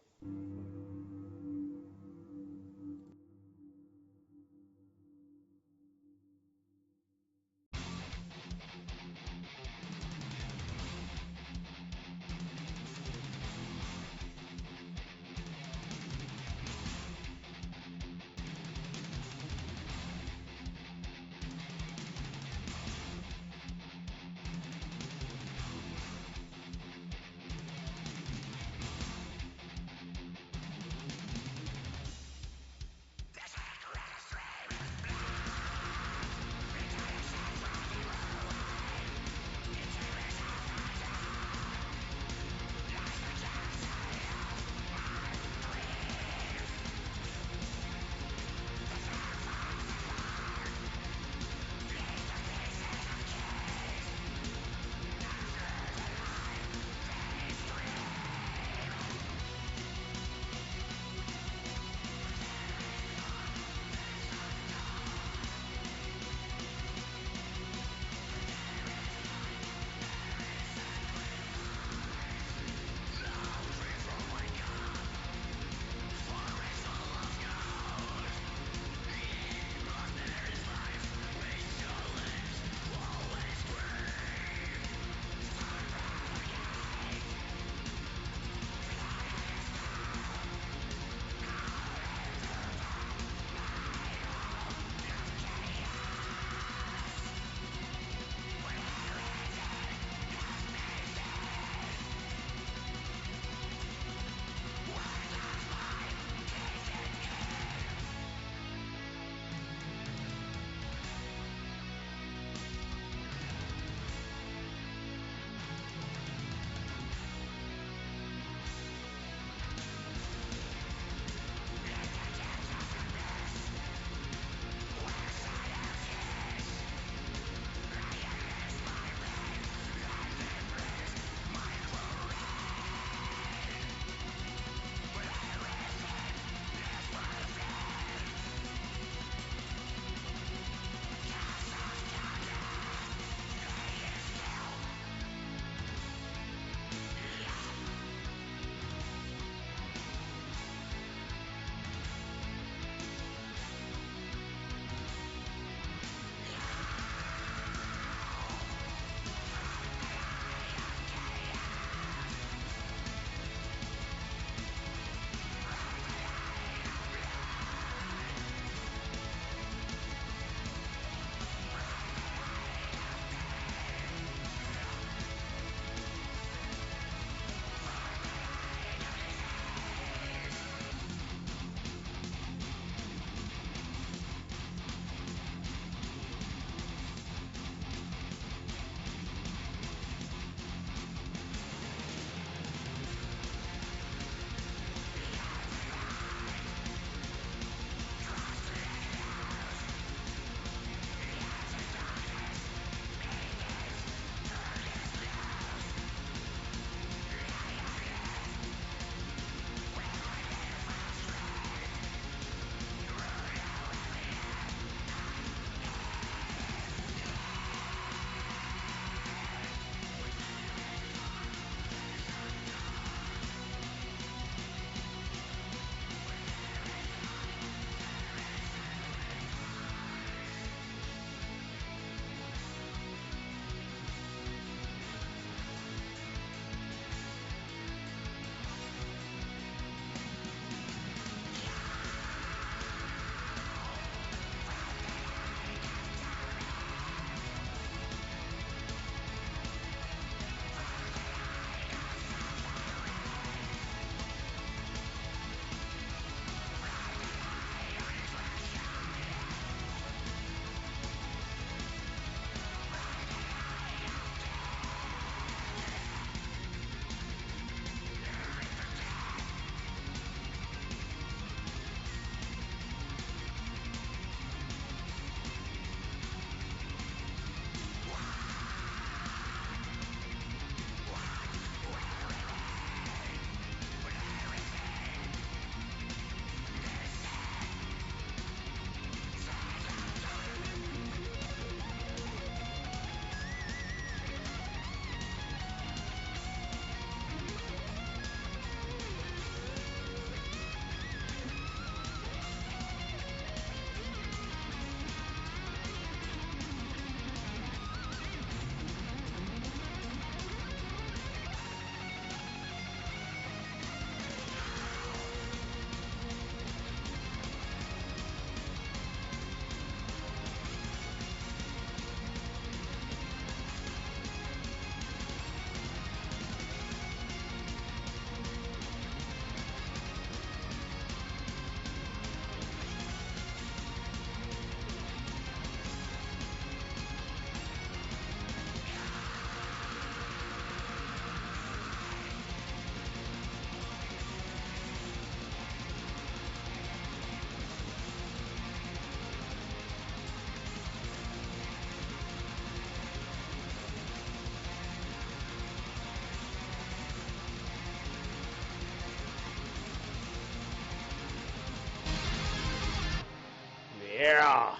Yeah.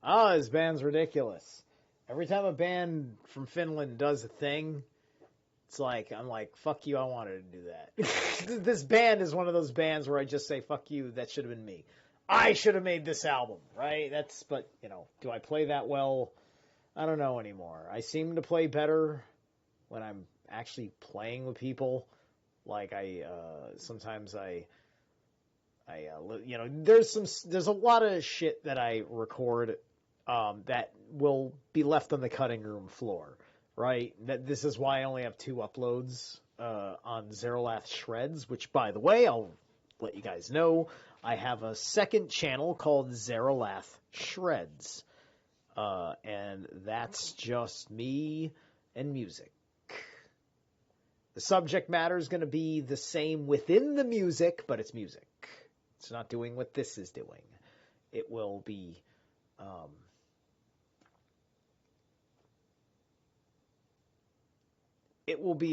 Ah, this band's ridiculous. Every time a band from Finland does a thing, it's like, I'm like, fuck you, I wanted to do that. This band is one of those bands where I just say, fuck you, that should have been me. I should have made this album, right? But, do I play that well? I don't know anymore. I seem to play better when I'm actually playing with people. Like, sometimes there's a lot of shit that I record that will be left on the cutting room floor, right? This is why I only have 2 uploads on Zerilath Shreds, which, by the way, I'll let you guys know, I have a second channel called Zerilath Shreds, and that's just me and music. The subject matter is going to be the same within the music, but it's music. It's not doing what this is doing. It will be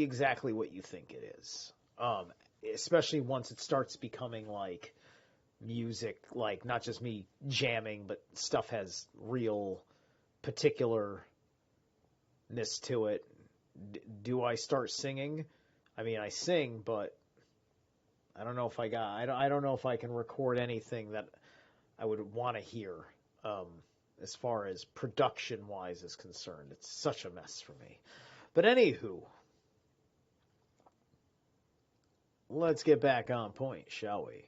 exactly what you think it is. Especially once it starts becoming like music, like not just me jamming, but stuff has real particularness to it. Do I start singing? I mean, I sing, but I don't know if I don't know if I can record anything that I would want to hear, as far as production-wise is concerned. It's such a mess for me. But anywho, let's get back on point, shall we?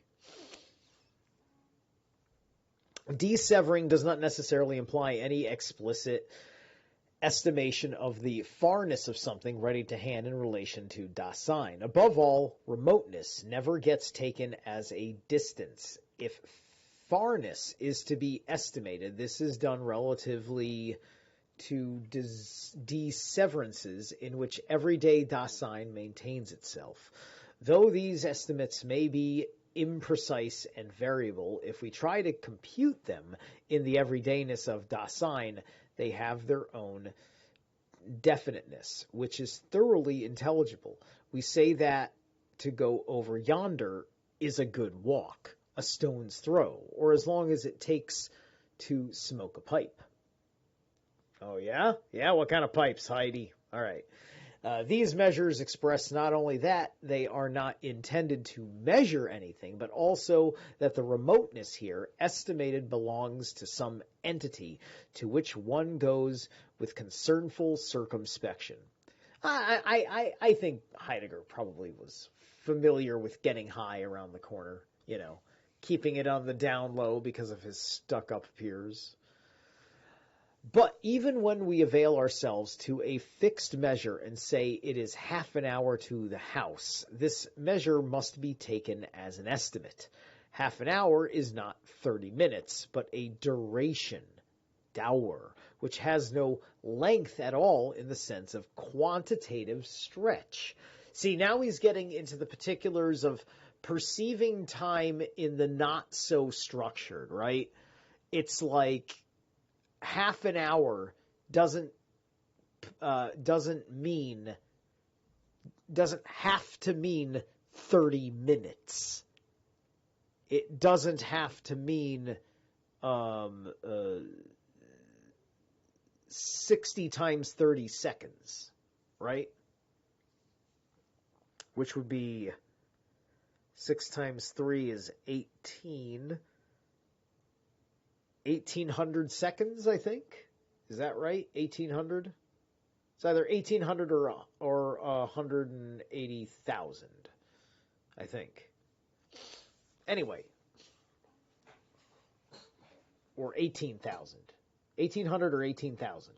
Desevering does not necessarily imply any explicit estimation of the farness of something ready to hand in relation to Dasein. Above all, remoteness never gets taken as a distance. If farness is to be estimated, this is done relatively to deseverances in which everyday Dasein maintains itself. Though these estimates may be imprecise and variable, if we try to compute them in the everydayness of Dasein, they have their own definiteness, which is thoroughly intelligible. We say that to go over yonder is a good walk, a stone's throw, or as long as it takes to smoke a pipe. Oh, yeah? Yeah, what kind of pipes, Heidi? All right. These measures express not only that they are not intended to measure anything, but also that the remoteness here estimated belongs to some entity to which one goes with concernful circumspection. I think Heidegger probably was familiar with getting high around the corner, keeping it on the down low because of his stuck-up peers. But even when we avail ourselves to a fixed measure and say it is half an hour to the house, this measure must be taken as an estimate. Half an hour is not 30 minutes, but a duration, dower, which has no length at all in the sense of quantitative stretch. See, now he's getting into the particulars of perceiving time in the not so structured, right? It's like half an hour doesn't have to mean 30 minutes. It doesn't have to mean 60 times 30 seconds, right? Which would be 6 times 3 is 18. 1,800 seconds, I think. Is that right? 1,800? It's either 1,800 or 180,000, I think. Anyway. Or 18,000. 1,800 or 18,000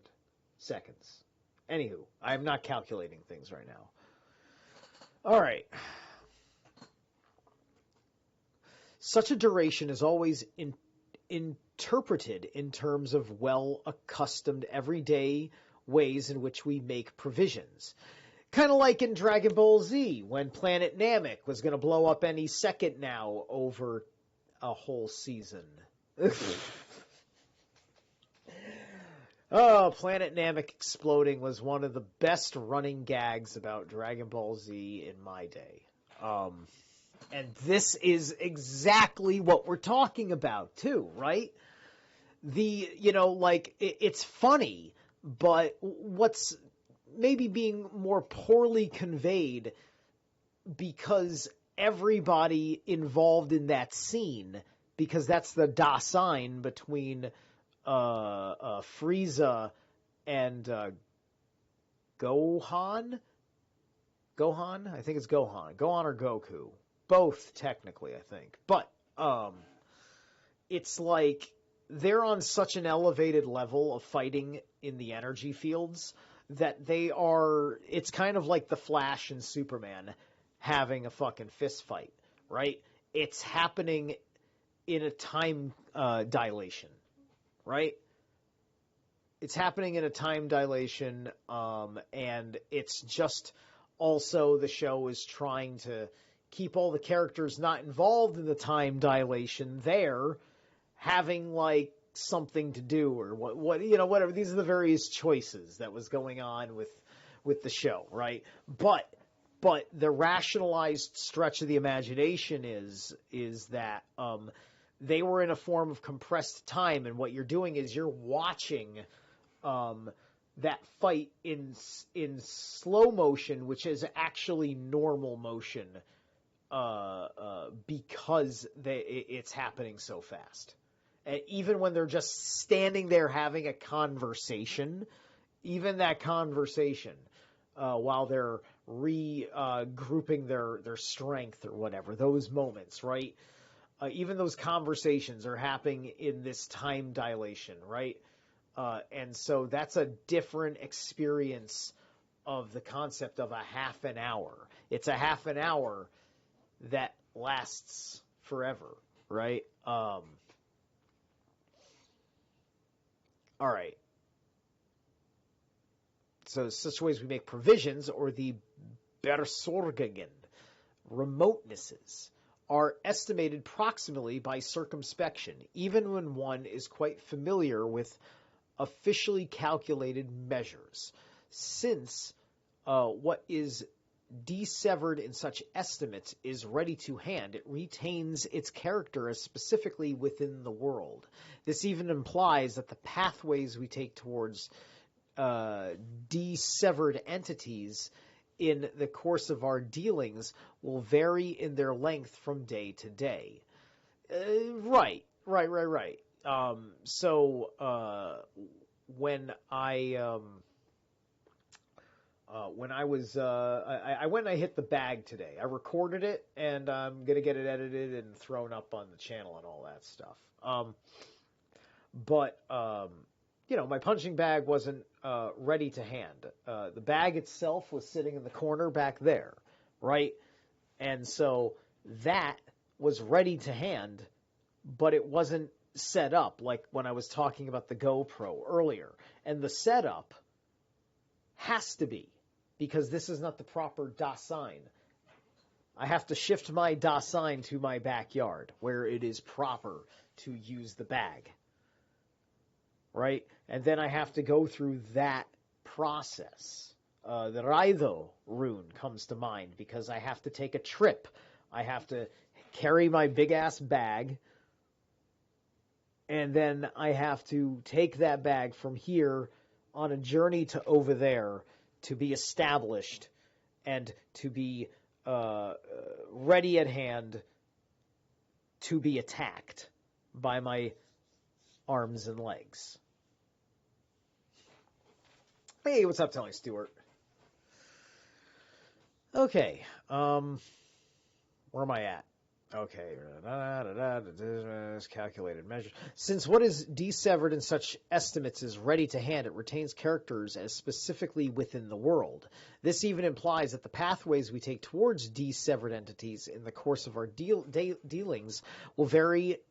seconds. Anywho, I'm not calculating things right now. All right. Such a duration is always interpreted in terms of well-accustomed everyday ways in which we make provisions. Kind of like in Dragon Ball Z, when Planet Namek was going to blow up any second now over a whole season. Oh, Planet Namek exploding was one of the best running gags about Dragon Ball Z in my day. And this is exactly what we're talking about too, right? It's funny, but what's maybe being more poorly conveyed because everybody involved in that scene, because that's the Dasein between Frieza and Gohan? Gohan? I think it's Gohan. Gohan or Goku. Both, technically, I think. But it's like they're on such an elevated level of fighting in the energy fields that it's kind of like the Flash and Superman having a fucking fist fight, right? It's happening in a time dilation, right? It's happening in a time dilation, and it's just also the show is trying to keep all the characters not involved in the time dilation there having like something to do or whatever. These are the various choices that was going on with the show, right? But the rationalized stretch of the imagination is that they were in a form of compressed time, and what you're doing is you're watching that fight in slow motion, which is actually normal motion because it's happening so fast. And even when they're just standing there having a conversation, even that conversation, while they're regrouping their strength or whatever, those moments, right? Even those conversations are happening in this time dilation, right? And so that's a different experience of the concept of a half an hour. It's a half an hour that lasts forever, right? All right. So such ways we make provisions, or the Bersorgungen, remotenesses, are estimated proximally by circumspection, even when one is quite familiar with officially calculated measures. Since what is desevered in such estimates is ready to hand, it retains its character as specifically within the world. This even implies that the pathways we take towards desevered entities in the course of our dealings will vary in their length from day to day. Right. So when I went and I hit the bag today. I recorded it, and I'm going to get it edited and thrown up on the channel and all that stuff. But my punching bag wasn't ready to hand. The bag itself was sitting in the corner back there, right? And so that was ready to hand, but it wasn't set up like when I was talking about the GoPro earlier. And the setup has to be, because this is not the proper Dasein. I have to shift my Dasein to my backyard, where it is proper to use the bag. Right? And then I have to go through that process. The Raido rune comes to mind, because I have to take a trip. I have to carry my big-ass bag, and then I have to take that bag from here on a journey to over there to be established and to be ready at hand to be attacked by my arms and legs. Hey, what's up, Tony Stewart? Okay, where am I at? Okay, calculated measures. Since what is desevered in such estimates is ready to hand, it retains characters as specifically within the world. This even implies that the pathways we take towards desevered entities in the course of our dealings will vary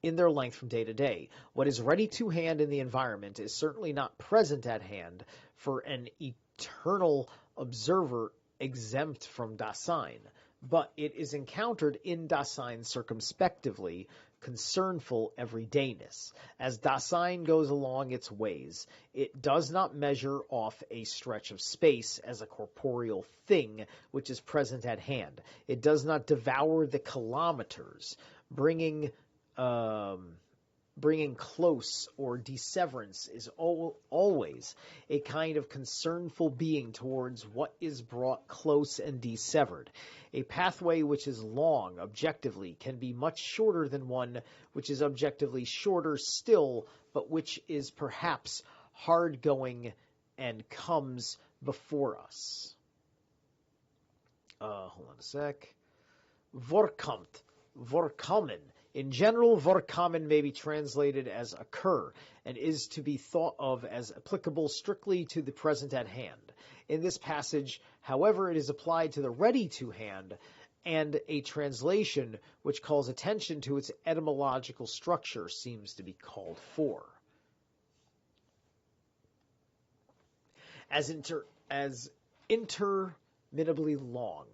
in their length from day to day. What is ready to hand in the environment is certainly not present at hand for an eternal observer exempt from Dasein, but it is encountered in Dasein circumspectively concernful everydayness. As Dasein goes along its ways, it does not measure off a stretch of space as a corporeal thing which is present at hand. It does not devour the kilometers, bringing close or disseverance is always a kind of concernful being towards what is brought close and dissevered. A pathway which is long, objectively, can be much shorter than one which is objectively shorter still, but which is perhaps hard-going and comes before us. Hold on a sec. Vorkommt, vorkommen. In general, vorkommen may be translated as occur, and is to be thought of as applicable strictly to the present at hand. In this passage, however, it is applied to the ready-to-hand, and a translation which calls attention to its etymological structure seems to be called for. As interminably long,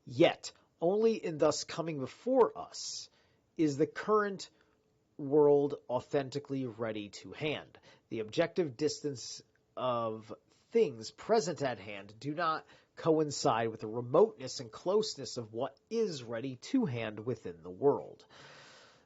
yet only in thus coming before us is the current world authentically ready to hand. The objective distance of things present at hand do not coincide with the remoteness and closeness of what is ready to hand within the world.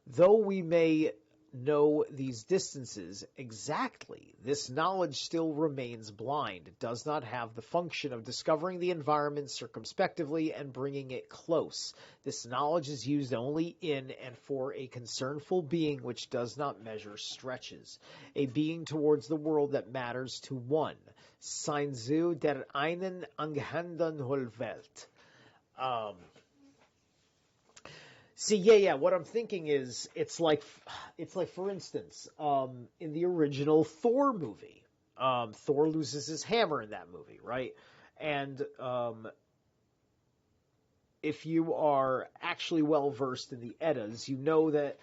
Though we may know these distances exactly, this knowledge still remains blind. It does not have the function of discovering the environment circumspectively and bringing it close. This knowledge is used only in and for a concernful being which does not measure stretches, a being towards the world that matters to one. Sein zu der einen angehenden Welt. See, yeah. What I'm thinking is, it's like, for instance, in the original Thor movie, Thor loses his hammer in that movie, right? And if you are actually well versed in the Eddas, you know that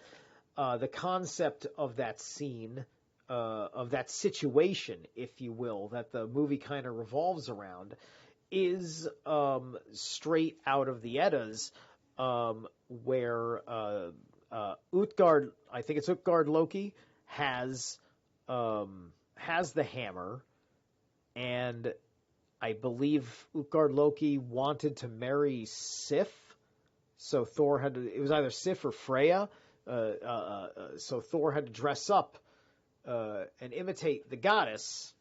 the concept of that scene, of that situation, if you will, that the movie kind of revolves around, is straight out of the Eddas. Where Utgard, I think it's Utgard Loki, has the hammer, and I believe Utgard Loki wanted to marry Sif, so Thor had to. It was either Sif or Freya, so Thor had to dress up and imitate the goddess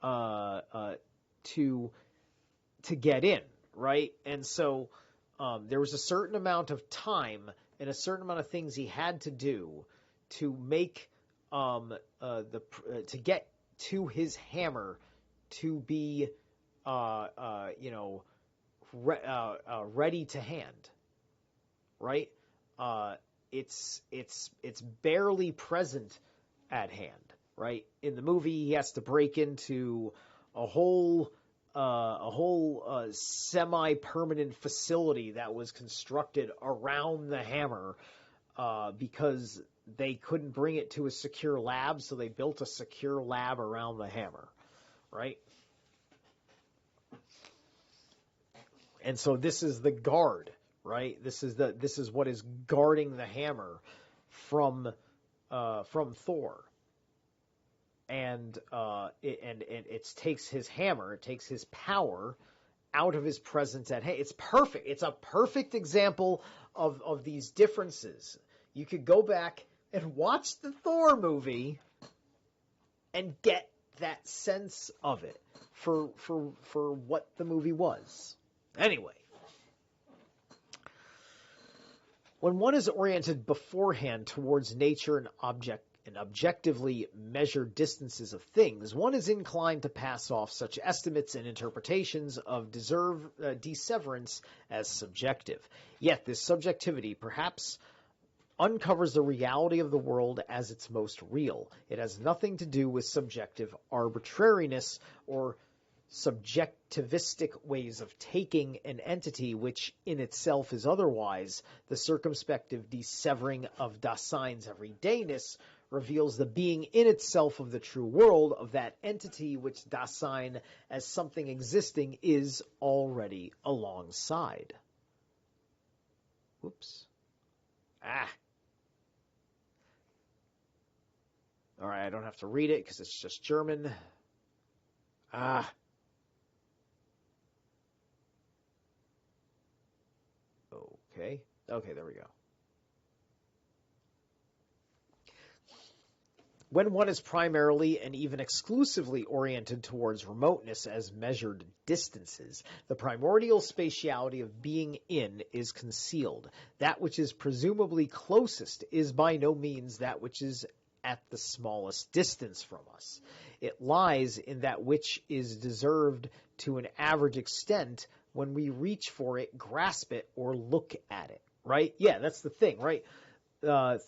to get in, right? And so. There was a certain amount of time and a certain amount of things he had to do to make to get to his hammer to be ready to hand, right? It's barely present at hand, right? In the movie, he has to break into a whole semi-permanent facility that was constructed around the hammer because they couldn't bring it to a secure lab, so they built a secure lab around the hammer, right? And so this is the guard, right? This is what is guarding the hammer from Thor. And it takes his hammer, it takes his power out of his presence at hand. It's perfect. It's a perfect example of these differences. You could go back and watch the Thor movie and get that sense of it for what the movie was. Anyway, when one is oriented beforehand towards nature and objectively measured distances of things, one is inclined to pass off such estimates and interpretations of disseverance as subjective. Yet this subjectivity perhaps uncovers the reality of the world as its most real. It has nothing to do with subjective arbitrariness or subjectivistic ways of taking an entity which in itself is otherwise. The circumspective dissevering of Dasein's everydayness reveals the being in itself of the true world, of that entity which Dasein as something existing is already alongside. Whoops. All right, I don't have to read it because it's just German. Ah. Okay. Okay, there we go. When one is primarily and even exclusively oriented towards remoteness as measured distances, the primordial spatiality of being in is concealed. That which is presumably closest is by no means that which is at the smallest distance from us. It lies in that which is deserved to an average extent when we reach for it, grasp it, or look at it, right? Yeah, that's the thing, right?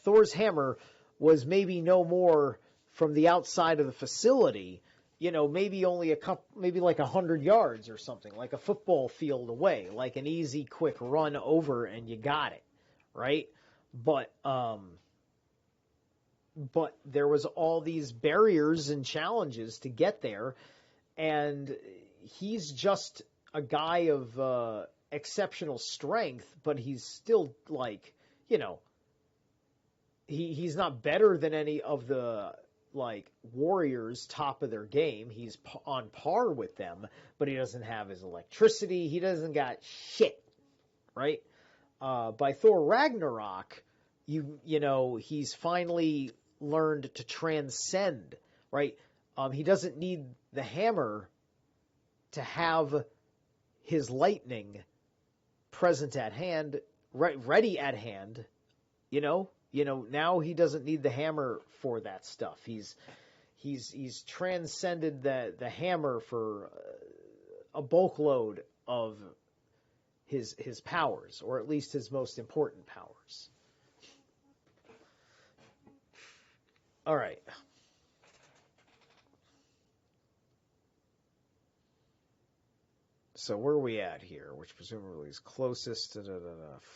Thor's hammer was maybe no more from the outside of the facility, maybe only maybe like 100 yards or something, like a football field away, like an easy, quick run over and you got it, right? But there was all these barriers and challenges to get there, and he's just a guy of exceptional strength, but he's still like, he's not better than any of the warriors top of their game. He's on par with them, but he doesn't have his electricity. He doesn't got shit, right? By Thor Ragnarok, he's finally learned to transcend, right? He doesn't need the hammer to have his lightning present at hand, ready at hand, now he doesn't need the hammer for that stuff. He's transcended the hammer for a bulk load of his powers, or at least his most important powers. All right. So where are we at here? Which presumably is closest to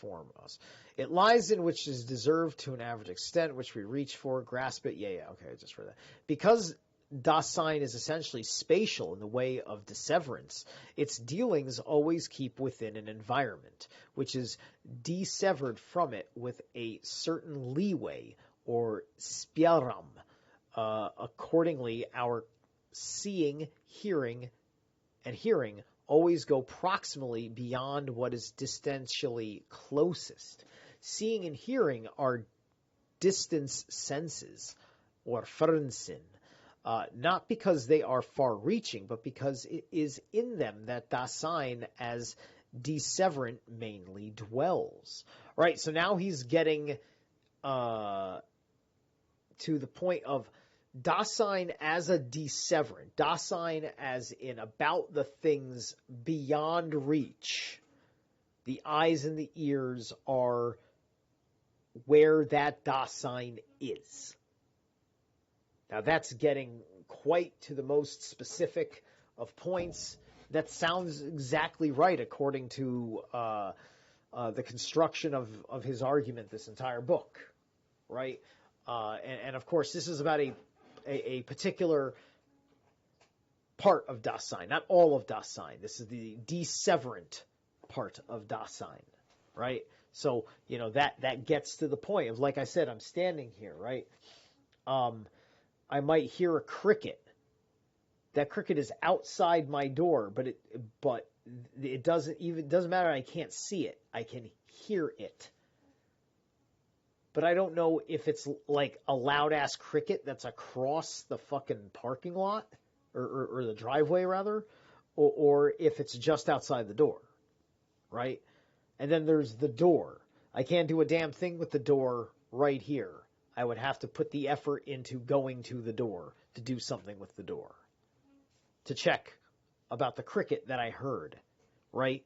form us. It lies in which is deserved to an average extent, which we reach for, grasp it. Yeah, okay, I just read that. Because Dasein is essentially spatial in the way of disseverance, its dealings always keep within an environment, which is dissevered from it with a certain leeway, or spiaram. Accordingly, our seeing, hearing always go proximally beyond what is distantly closest. Seeing and hearing are distance senses, or fernsin, not because they are far-reaching, but because it is in them that Dasein as disseverant mainly dwells. Right, so now he's getting to the point of Dasein as a disseverant, Dasein as in about the things beyond reach. The eyes and the ears are where that Dasein is. Now that's getting quite to the most specific of points. That sounds exactly right according to the construction of his argument, this entire book, right? And of course, this is about a particular part of Dasein, not all of Dasein. This is the disseverant part of Dasein, right? So, that gets to the point of, like I said, I'm standing here, right? I might hear a cricket. That cricket is outside my door, but it doesn't matter. I can't see it. I can hear it. But I don't know if it's like a loud-ass cricket that's across the fucking parking lot, or the driveway, rather, or if it's just outside the door, right? And then there's the door. I can't do a damn thing with the door right here. I would have to put the effort into going to the door to do something with the door, to check about the cricket that I heard, right?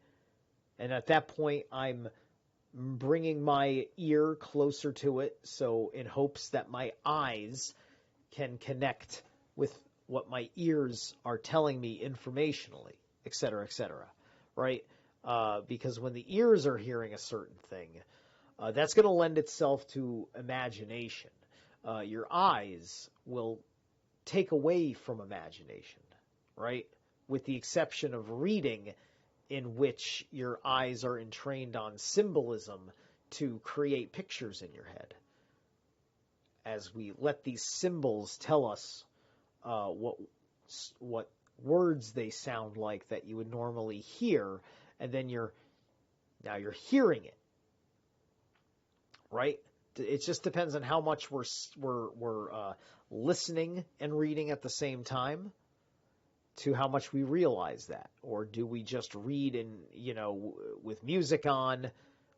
And at that point, I'm bringing my ear closer to it, so in hopes that my eyes can connect with what my ears are telling me informationally, etc., right? Because when the ears are hearing a certain thing, that's going to lend itself to imagination. Your eyes will take away from imagination, right? With the exception of reading, in which your eyes are entrained on symbolism to create pictures in your head. as we let these symbols tell us what words they sound like that you would normally hear, and then you're hearing it, right? It just depends on how much we're listening and reading at the same time, to how much we realize that. Or do we just read with music on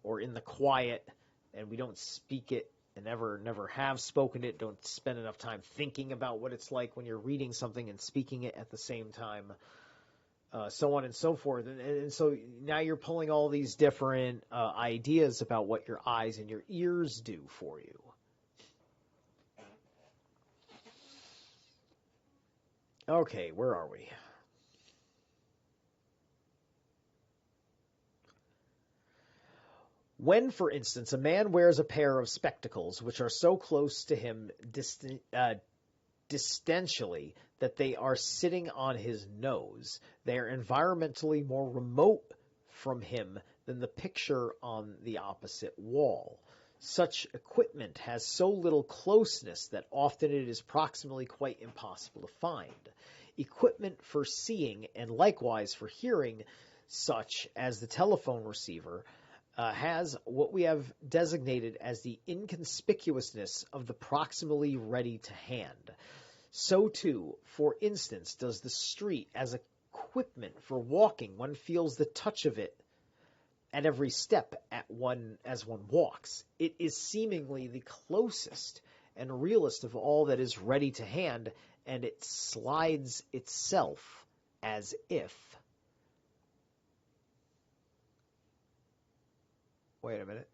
or in the quiet, and we don't speak it and never have spoken it, don't spend enough time thinking about what it's like when you're reading something and speaking it at the same time, so on and so forth. And so now you're pulling all these different ideas about what your eyes and your ears do for you. Okay, where are we? When, for instance, a man wears a pair of spectacles which are so close to him distantly that they are sitting on his nose, they are environmentally more remote from him than the picture on the opposite wall. Such equipment has so little closeness that often it is proximately quite impossible to find. Equipment for seeing, and likewise for hearing, such as the telephone receiver, has what we have designated as the inconspicuousness of the proximally ready to hand. So too, for instance, does the street as equipment for walking. One feels the touch of it at every step as one walks. It is seemingly the closest and realest of all that is ready to hand, and it slides itself as if. Wait a minute.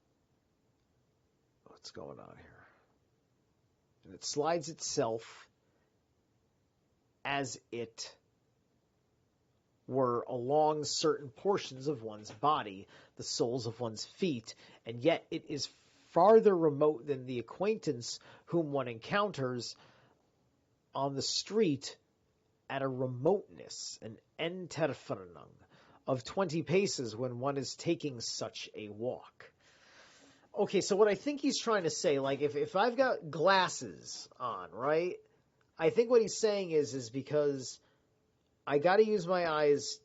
What's going on here? And it slides itself as it were along certain portions of one's body, the soles of one's feet, and yet it is farther remote than the acquaintance whom one encounters on the street at a remoteness, an Entfernung, of 20 paces when one is taking such a walk. Okay, so what I think he's trying to say, like if I've got glasses on, right? I think what he's saying is because I got to use my eyes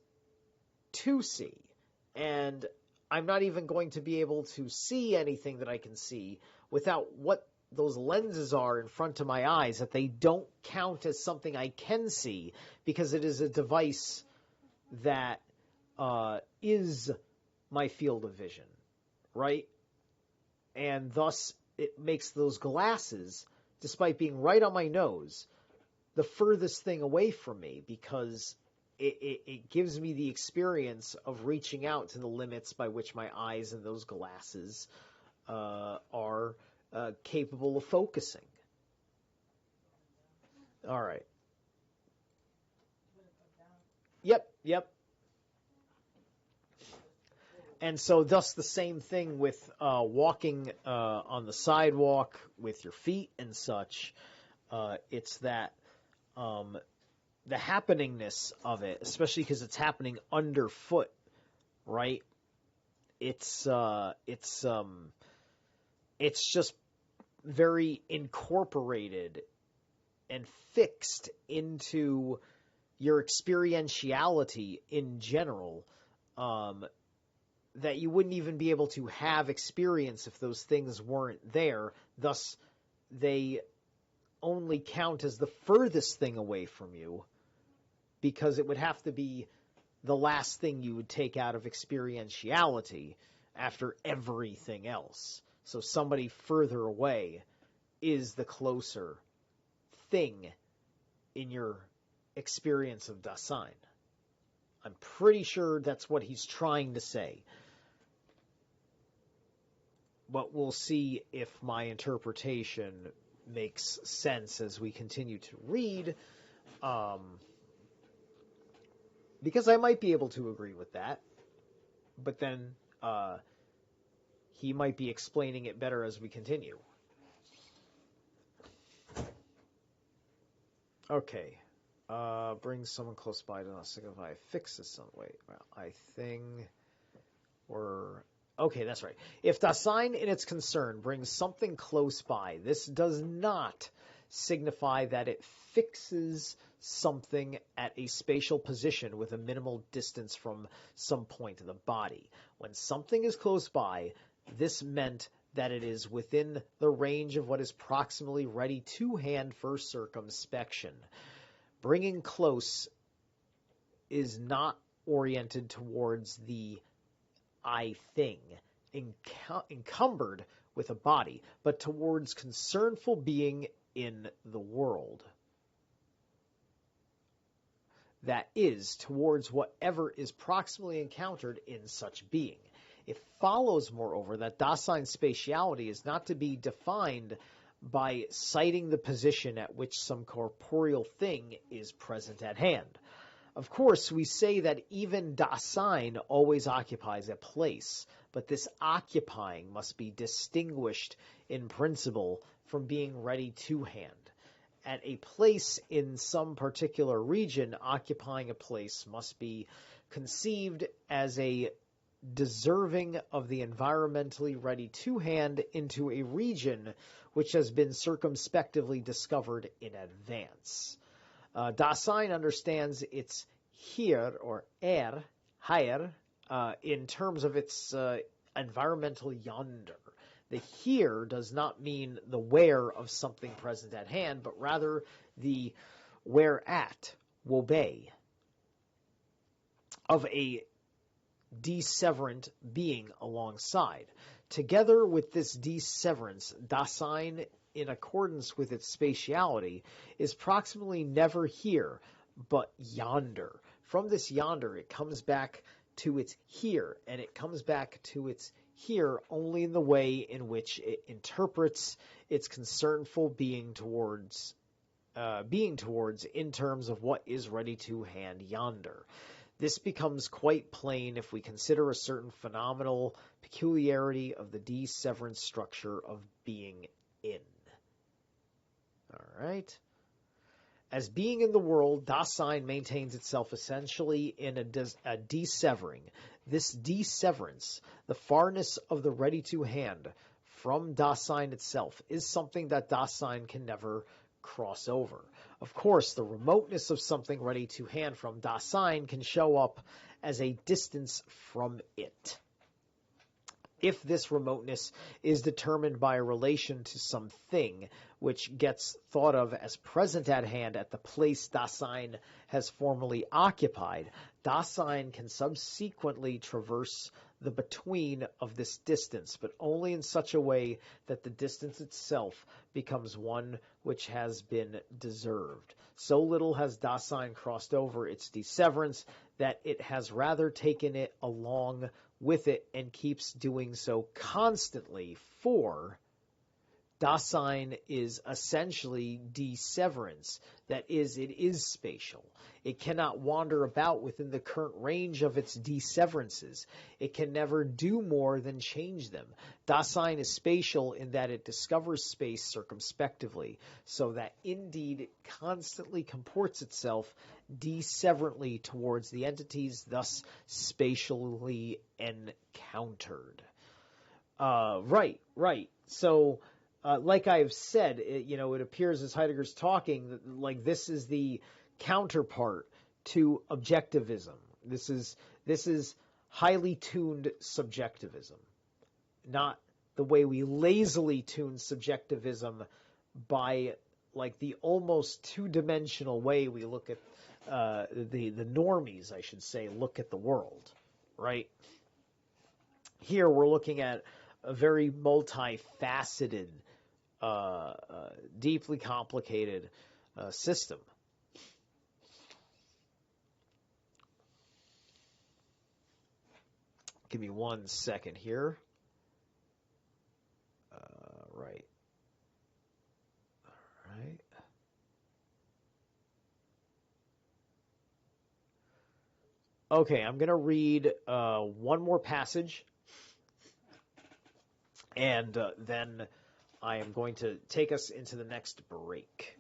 to see, and I'm not even going to be able to see anything that I can see without what those lenses are in front of my eyes, that they don't count as something I can see because it is a device that is my field of vision, right? And thus it makes those glasses, despite being right on my nose, the furthest thing away from me, because it gives me the experience of reaching out to the limits by which my eyes and those glasses are capable of focusing. All right. Yep. And so thus the same thing with walking on the sidewalk with your feet and such. It's that the happeningness of it, especially because it's happening underfoot, right? It's just very incorporated and fixed into your experientiality in general, that you wouldn't even be able to have experience if those things weren't there. Thus, they only count as the furthest thing away from you, because it would have to be the last thing you would take out of experientiality after everything else. So somebody further away is the closer thing in your experience of Dasein. I'm pretty sure that's what he's trying to say. But we'll see if my interpretation makes sense as we continue to read. Because I might be able to agree with that. But then he might be explaining it better as we continue. Okay. Bring someone close by to us. If I fix this some way, well, I think we're Okay, that's right. If Dasein in its concern brings something close by, this does not signify that it fixes something at a spatial position with a minimal distance from some point of the body. When something is close by, this meant that it is within the range of what is proximally ready to hand for circumspection. Bringing close is not oriented towards the I thing encumbered with a body, but towards concernful being in the world. That is, towards whatever is proximally encountered in such being. It follows, moreover, that Dasein spatiality is not to be defined by citing the position at which some corporeal thing is present at hand. Of course, we say that even Dasein always occupies a place, but this occupying must be distinguished in principle from being ready to hand. At a place in some particular region, occupying a place must be conceived as a deserving of the environmentally ready to hand into a region which has been circumspectively discovered in advance. Dasein understands its here, or higher, in terms of its environmental yonder. The here does not mean the where of something present at hand, but rather the where at, wobe, of a deseverant being alongside. Together with this deseverance, Dasein, in accordance with its spatiality, is proximately never here, but yonder. From this yonder, it comes back to its here, and it comes back to its here only in the way in which it interprets its concernful being towards in terms of what is ready to hand yonder. This becomes quite plain if we consider a certain phenomenal peculiarity of the deseverance structure of being in. All right. As being in the world, Dasein maintains itself essentially in a desevering. This deseverance, the farness of the ready-to-hand from Dasein itself, is something that Dasein can never cross over. Of course, the remoteness of something ready to hand from Dasein can show up as a distance from it. If this remoteness is determined by a relation to something which gets thought of as present at hand at the place Dasein has formerly occupied, Dasein can subsequently traverse the between of this distance, but only in such a way that the distance itself becomes one which has been deserved. So little has Dasein crossed over its deseverance that it has rather taken it along with it and keeps doing so constantly, for Dasein is essentially deseverance. That is, it is spatial. It cannot wander about within the current range of its deseverances. It can never do more than change them. Dasein is spatial in that it discovers space circumspectively, so that indeed it constantly comports itself deseverantly towards the entities thus spatially encountered. Right. So, like I have said, it appears as Heidegger's talking, like this is the counterpart to objectivism. This is highly tuned subjectivism, not the way we lazily tune subjectivism by like the almost two-dimensional way we look at the normies, I should say, look at the world, right? Here we're looking at a very multifaceted, deeply complicated system. Give me 1 second here. Right. All right. Okay, I'm going to read one more passage, and then I am going to take us into the next break.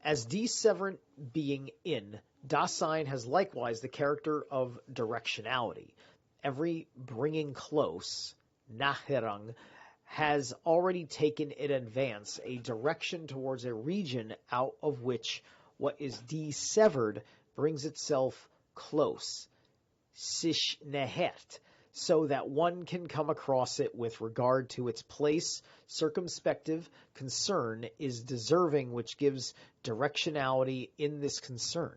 As deseverant being in, Dasein has likewise the character of directionality. Every bringing close Naherang, has already taken in advance a direction towards a region out of which what is dissevered brings itself close, Sishnehet, so that one can come across it with regard to its place. Circumspective concern is deserving, which gives directionality in this concern.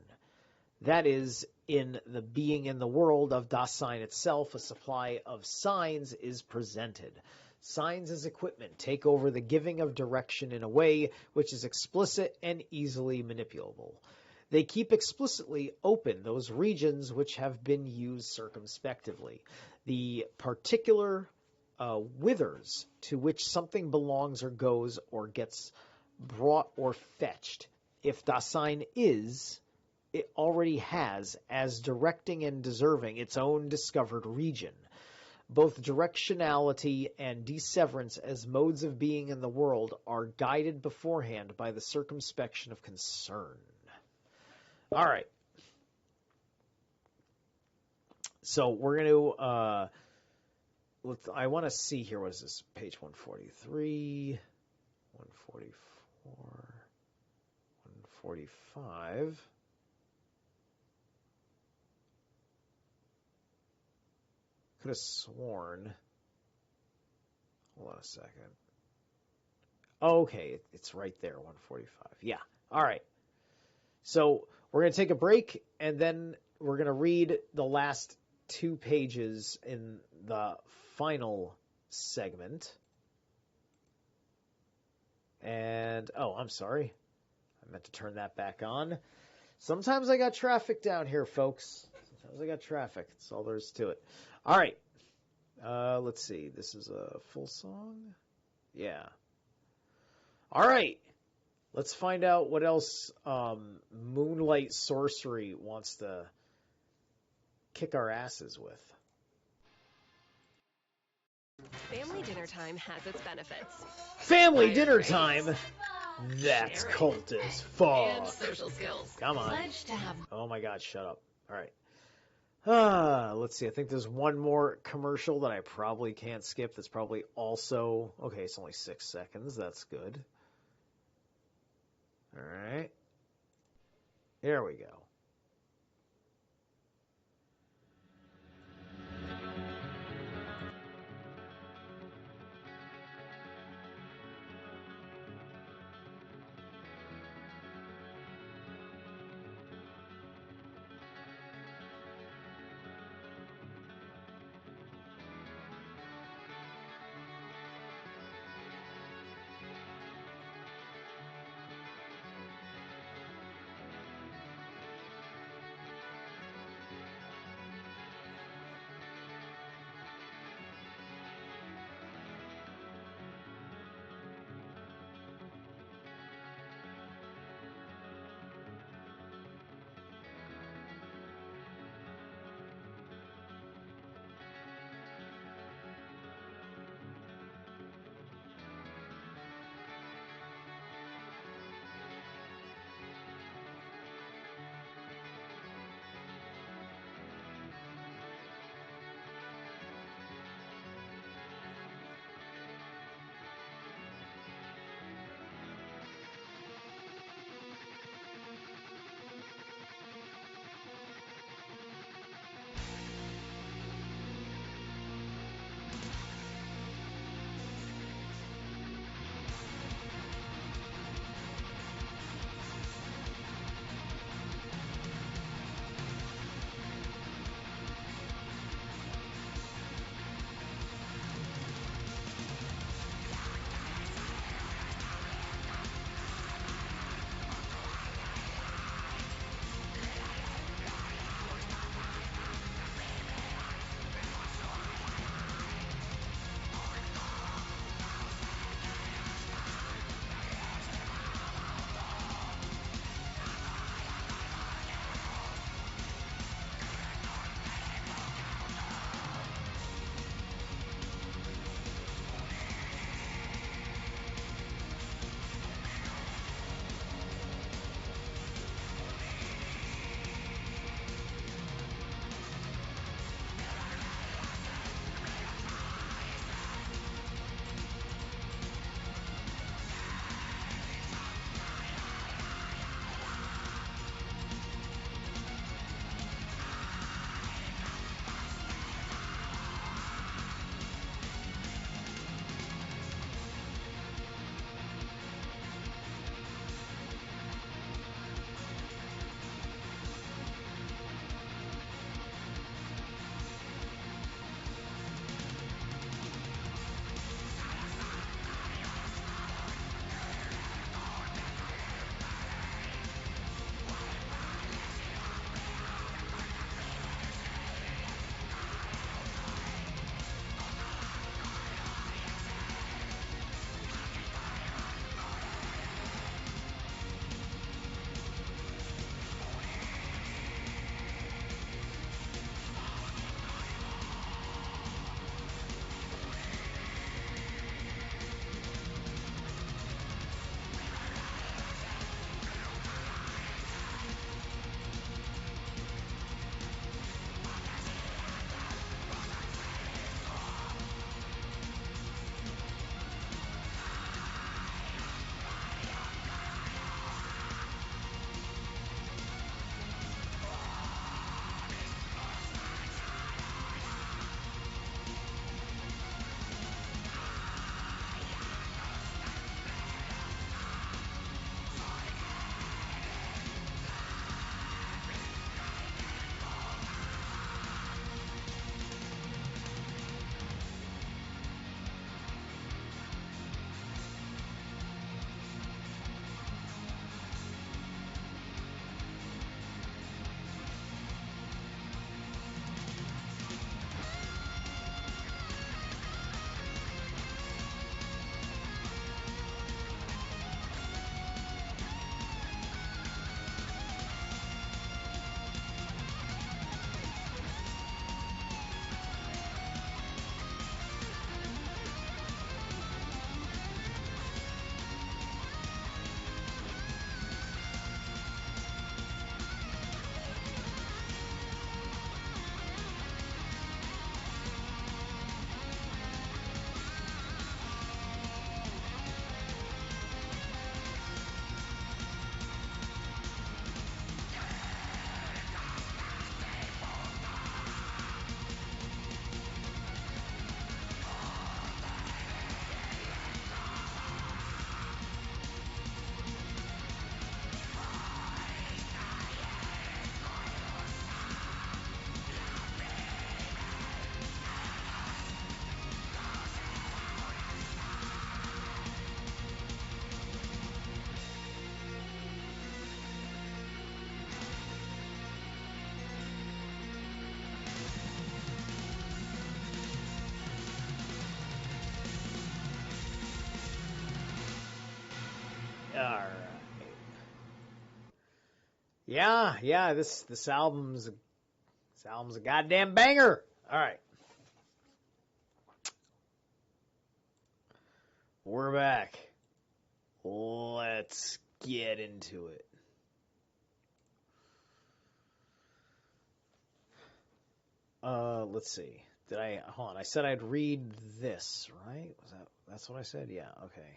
That is, in the being in the world of Dasein itself, a supply of signs is presented. Signs as equipment take over the giving of direction in a way which is explicit and easily manipulable. They keep explicitly open those regions which have been used circumspectively. The particular withers to which something belongs or goes or gets brought or fetched. If Dasein is, it already has, as directing and deserving, its own discovered region. Both directionality and disseverance as modes of being in the world are guided beforehand by the circumspection of concern. All right. So we're going to, I want to see here, what is this? Page 143, 144, 145. Could have sworn. Hold on a second. Oh, okay, it's right there, 145. Yeah. All right. So we're going to take a break, and then we're going to read the last 2 pages in the final segment. And, oh, I'm sorry. I meant to turn that back on. Sometimes I got traffic down here, folks. Sometimes I got traffic. That's all there is to it. All right. Let's see. This is a full song? Yeah. All right. Let's find out what else Moonlight Sorcery wants to kick our asses with. Family dinner time has its benefits. Family dinner time? That's Sharing. cult as fuck. And social skills. Come on. Pledge to have. Oh my god, shut up. All right. Let's see. I think there's one more commercial that I probably can't skip. That's probably also... Okay, it's only 6 seconds. That's good. All right. Here we go. Yeah, this album's a goddamn banger. All right. We're back. Let's get into it. Let's see. Hold on, I said I'd read this, right? That's what I said? Yeah, okay.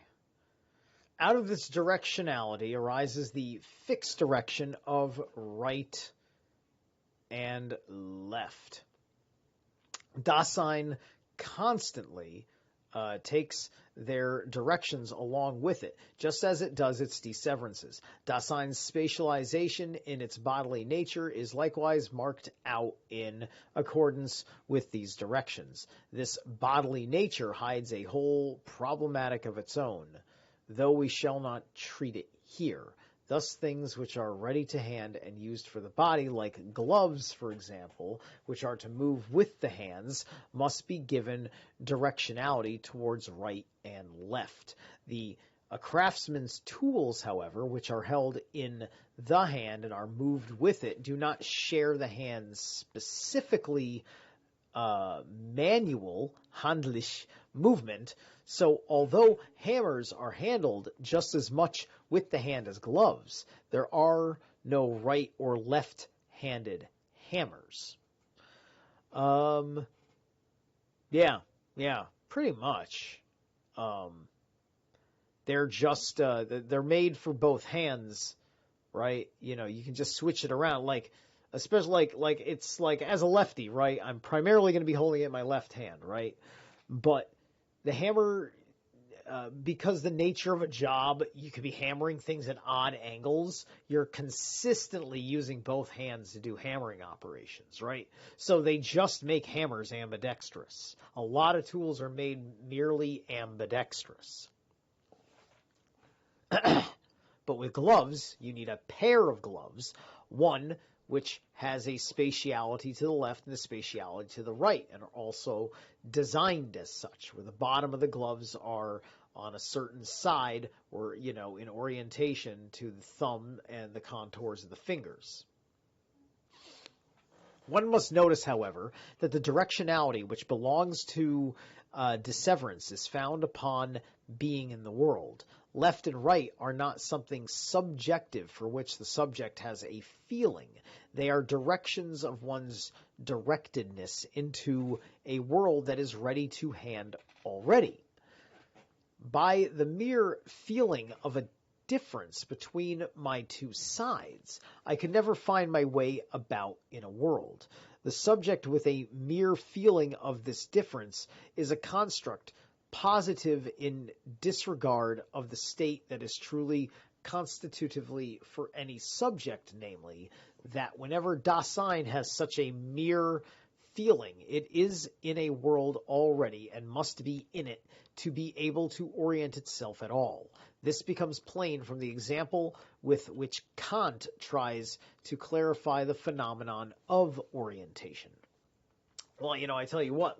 Out of this directionality arises the fixed direction of right and left. Dasein constantly takes their directions along with it, just as it does its disseverances. Dasein's spatialization in its bodily nature is likewise marked out in accordance with these directions. This bodily nature hides a whole problematic of its own, though we shall not treat it here. Thus, things which are ready to hand and used for the body, like gloves, for example, which are to move with the hands, must be given directionality towards right and left. A craftsman's tools, however, which are held in the hand and are moved with it, do not share the hand's specifically manual, handlich, movement. So although hammers are handled just as much with the hand as gloves, there are no right or left-handed hammers. Yeah, pretty much. They're just, they're made for both hands, right? You know, you can just switch it around, especially like it's like as a lefty, right? I'm primarily going to be holding it in my left hand, right? But the hammer, because the nature of a job, you could be hammering things at odd angles. You're consistently using both hands to do hammering operations, right? So they just make hammers ambidextrous. A lot of tools are made merely ambidextrous. But with gloves, you need a pair of gloves, one which has a spatiality to the left and a spatiality to the right, and are also designed as such, where the bottom of the gloves are on a certain side or, in orientation to the thumb and the contours of the fingers. One must notice, however, that the directionality which belongs to disseverance is found upon being in the world. Left and right are not something subjective for which the subject has a feeling. They are directions of one's directedness into a world that is ready to hand already. By the mere feeling of a difference between my two sides, I could never find my way about in a world. The subject with a mere feeling of this difference is a construct positive in disregard of the state that is truly constitutively for any subject, namely, that whenever Dasein has such a mere feeling, it is in a world already and must be in it to be able to orient itself at all. This becomes plain from the example with which Kant tries to clarify the phenomenon of orientation. Well, I tell you what,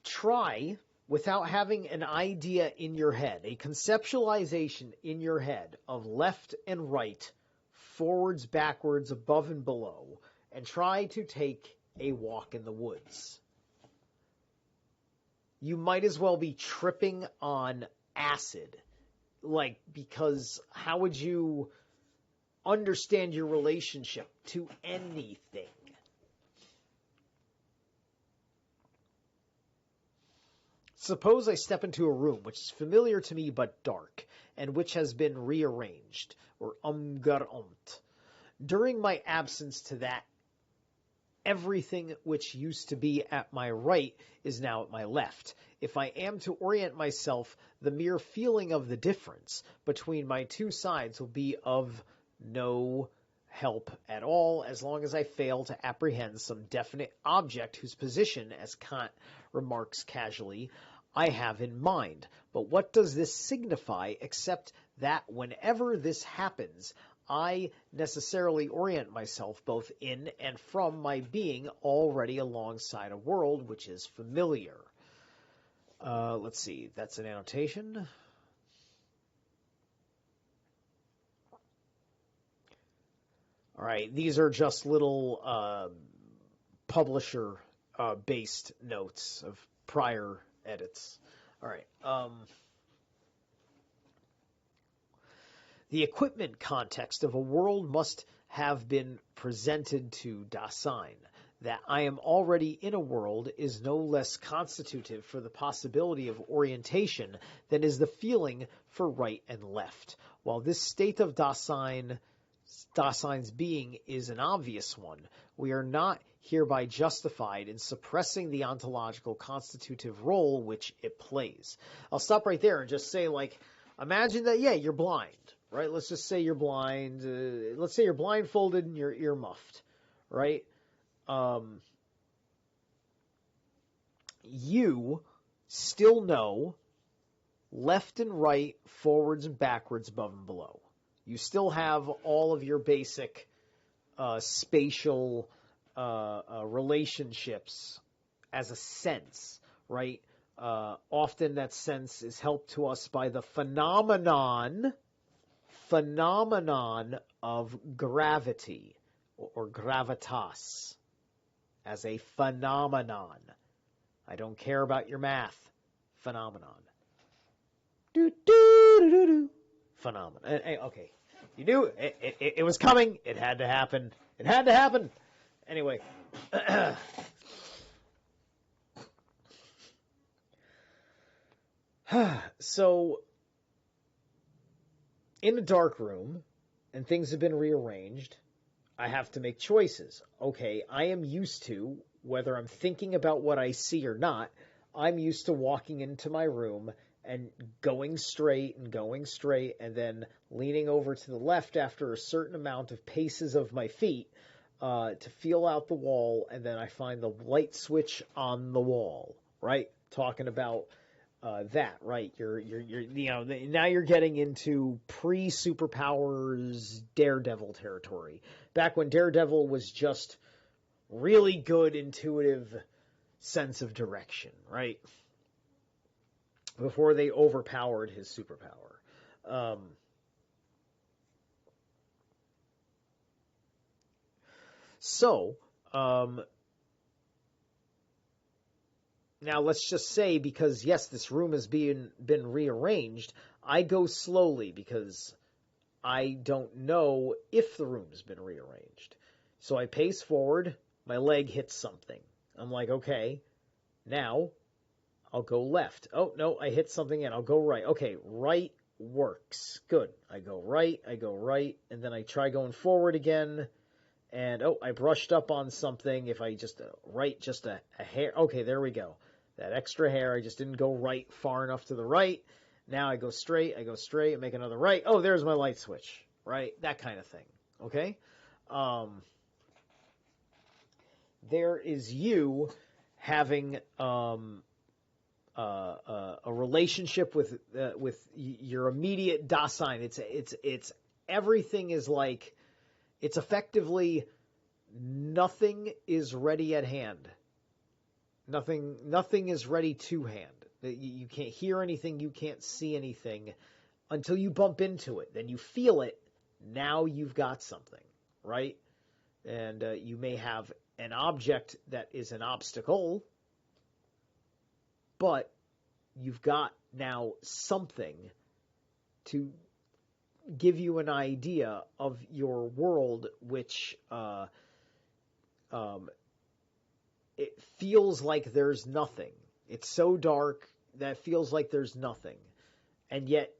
try without having an idea in your head, a conceptualization in your head of left and right, forwards, backwards, above and below, and try to take a walk in the woods. You might as well be tripping on acid, because how would you understand your relationship to anything? Suppose I step into a room which is familiar to me but dark, and which has been rearranged, or umgeräumt. During my absence to that, everything which used to be at my right is now at my left. If I am to orient myself, the mere feeling of the difference between my two sides will be of no help at all, as long as I fail to apprehend some definite object whose position, as Kant remarks casually, I have in mind. But what does this signify, except that whenever this happens, I necessarily orient myself both in and from my being already alongside a world which is familiar. Let's see, that's an annotation. All right, these are just little publisher-based notes of prior edits. All right. The equipment context of a world must have been presented to Dasein. That I am already in a world is no less constitutive for the possibility of orientation than is the feeling for right and left. While this state of Dasein's being is an obvious one, we are not hereby justified in suppressing the ontological constitutive role which it plays. I'll stop right there and just say, like, imagine that, yeah, you're blind, right? Let's just say you're blind. Let's say you're blindfolded and you're ear muffed, right? You still know left and right, forwards and backwards, above and below. You still have all of your basic spatial relationships as a sense, right? Often that sense is helped to us by the phenomenon of gravity or gravitas as a phenomenon. I don't care about your math. Phenomenon. Phenomenon. Okay. You knew it was coming. It had to happen. It had to happen. Anyway. So, in a dark room, and things have been rearranged, I have to make choices. Okay, I am used to, whether I'm thinking about what I see or not, I'm used to walking into my room and going straight, and then leaning over to the left after a certain amount of paces of my feet to feel out the wall, and then I find the light switch on the wall, right? Talking about that, right? You're now you're getting into pre-superpowers Daredevil territory. Back when Daredevil was just really good intuitive sense of direction, right? Before they overpowered his superpower. Now let's just say, because yes, this room has been rearranged, I go slowly because I don't know if the room's been rearranged. So I pace forward, my leg hits something. I'm like, okay, now I'll go left. Oh, no, I hit something and I'll go right. Okay, right works. Good. I go right, and then I try going forward again. And, oh, I brushed up on something. If I just just a hair. Okay, there we go. That extra hair, I just didn't go right far enough to the right. Now I go straight, and make another right. Oh, there's my light switch, right? That kind of thing, okay? There is you having a relationship with your immediate Dasein. It's everything is like, it's effectively nothing is ready at hand. Nothing is ready to hand. You can't hear anything, you can't see anything until you bump into it. Then you feel it. Now you've got something, right? And you may have an object that is an obstacle, but you've got now something to give you an idea of your world, which it feels like there's nothing. It's so dark that it feels like there's nothing. And yet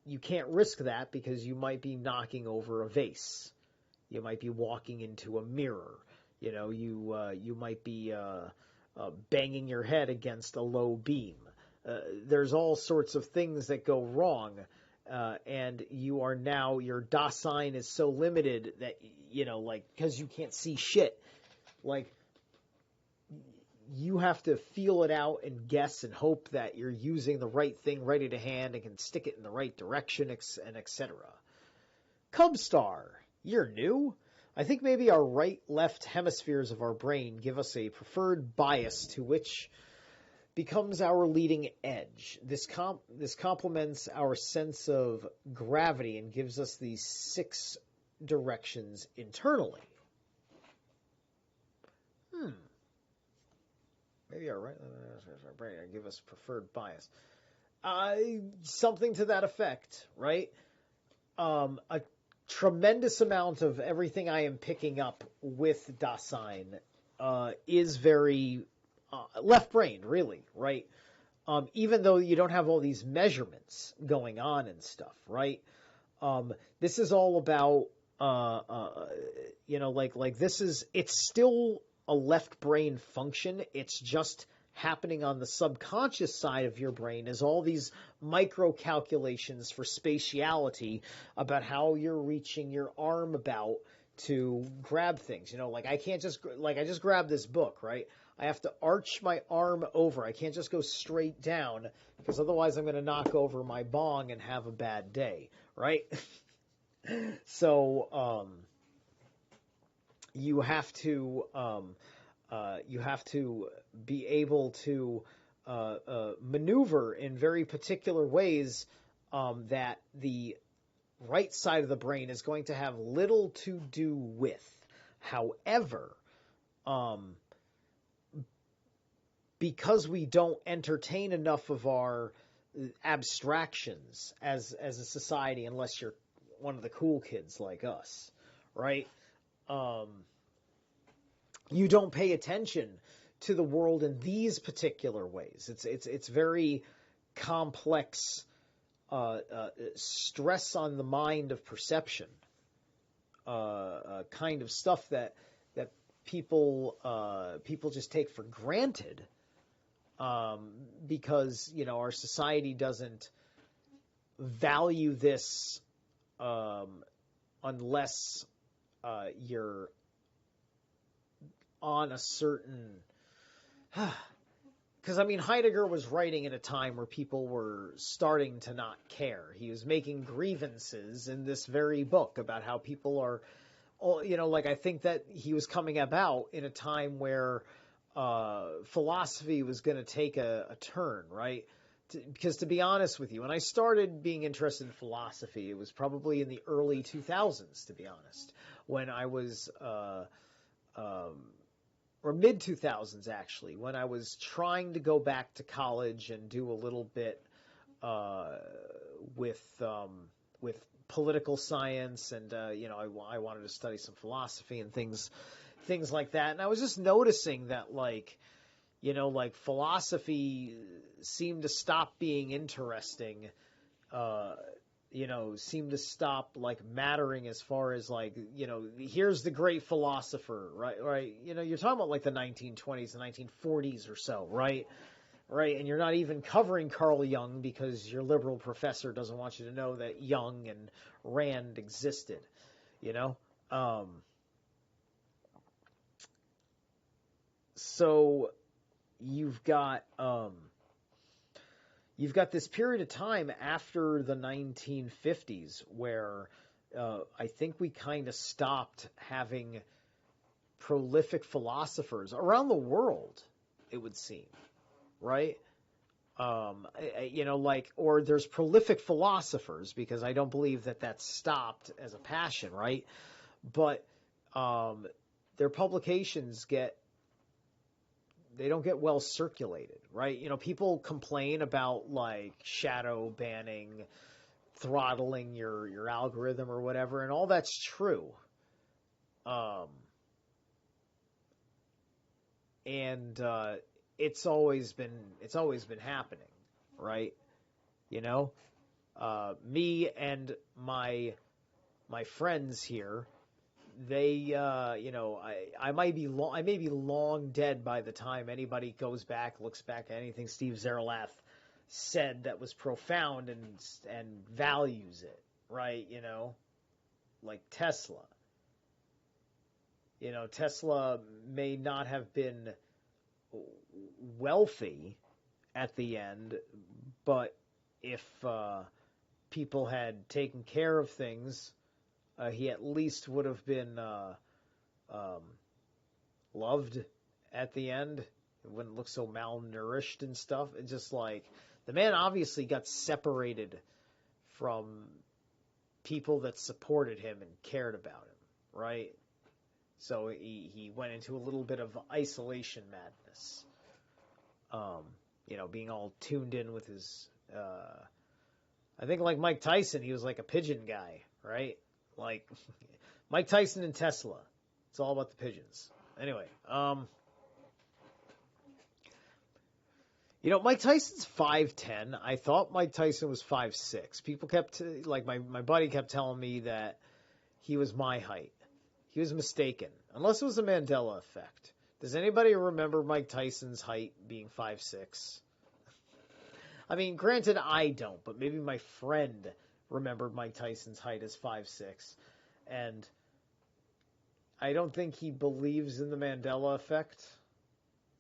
you can't risk that because you might be knocking over a vase. You might be walking into a mirror. You know, you might be banging your head against a low beam. There's all sorts of things that go wrong. And your Dasein is so limited that, like, because you can't see shit, like, you have to feel it out and guess and hope that you're using the right thing ready to hand and can stick it in the right direction, and etc. Cubstar, you're new. I think maybe our right-left hemispheres of our brain give us a preferred bias to which becomes our leading edge. This complements our sense of gravity and gives us these 6 directions internally. Maybe our brain give us preferred bias. Something to that effect, right? A tremendous amount of everything I am picking up with Dasein is very left-brained, really, right? Even though you don't have all these measurements going on and stuff, right? This is all about, it's still a left brain function. It's just happening on the subconscious side of your brain as all these micro calculations for spatiality about how you're reaching your arm about to grab things. I can't just, I just grabbed this book, right? I have to arch my arm over. I can't just go straight down because otherwise I'm going to knock over my bong and have a bad day, right? So, you have to be able to maneuver in very particular ways that the right side of the brain is going to have little to do with. However, because we don't entertain enough of our abstractions as a society, unless you're one of the cool kids like us, right? You don't pay attention to the world in these particular ways. It's very complex stress on the mind of perception kind of stuff that people just take for granted because our society doesn't value this unless you're on a certain because Heidegger was writing at a time where people were starting to not care. He was making grievances in this very book about how people are, I think that he was coming about in a time where philosophy was going to take a turn, right? Because to be honest with you, when I started being interested in philosophy, it was probably in the early 2000s, to be honest, when I was or mid-2000s, actually, when I was trying to go back to college and do a little bit with political science, and I wanted to study some philosophy and things like that. And I was just noticing that, philosophy seemed to stop being interesting, seemed to stop mattering as far as here's the great philosopher, right? You're talking about the 1920s and 1940s or so, right? And you're not even covering Carl Jung because your liberal professor doesn't want you to know that Jung and Rand existed, So you've got this period of time after the 1950s where I think we kind of stopped having prolific philosophers around the world, it would seem, right? Or there's prolific philosophers because I don't believe that stopped as a passion, right? But their publications they don't get well circulated, right? People complain about shadow banning, throttling your algorithm or whatever, and all that's true. And it's always been happening, right? Me and my friends here, they I may be long dead by the time anybody looks back at anything Steve Zerilath said that was profound and values it, right? Like Tesla. Tesla may not have been wealthy at the end, but if people had taken care of things, he at least would have been loved at the end. It wouldn't look so malnourished and stuff. It's just the man obviously got separated from people that supported him and cared about him, right? So he went into a little bit of isolation madness. Being all tuned in with his, I think like Mike Tyson, he was like a pigeon guy, right? Like Mike Tyson and Tesla. It's all about the pigeons. Anyway, Mike Tyson's 5'10". I thought Mike Tyson was 5'6". People kept, my buddy kept telling me that he was my height. He was mistaken, unless it was a Mandela effect. Does anybody remember Mike Tyson's height being 5'6"? I mean, granted, I don't, but maybe my friend remembered Mike Tyson's height as 5'6". And I don't think he believes in the Mandela effect.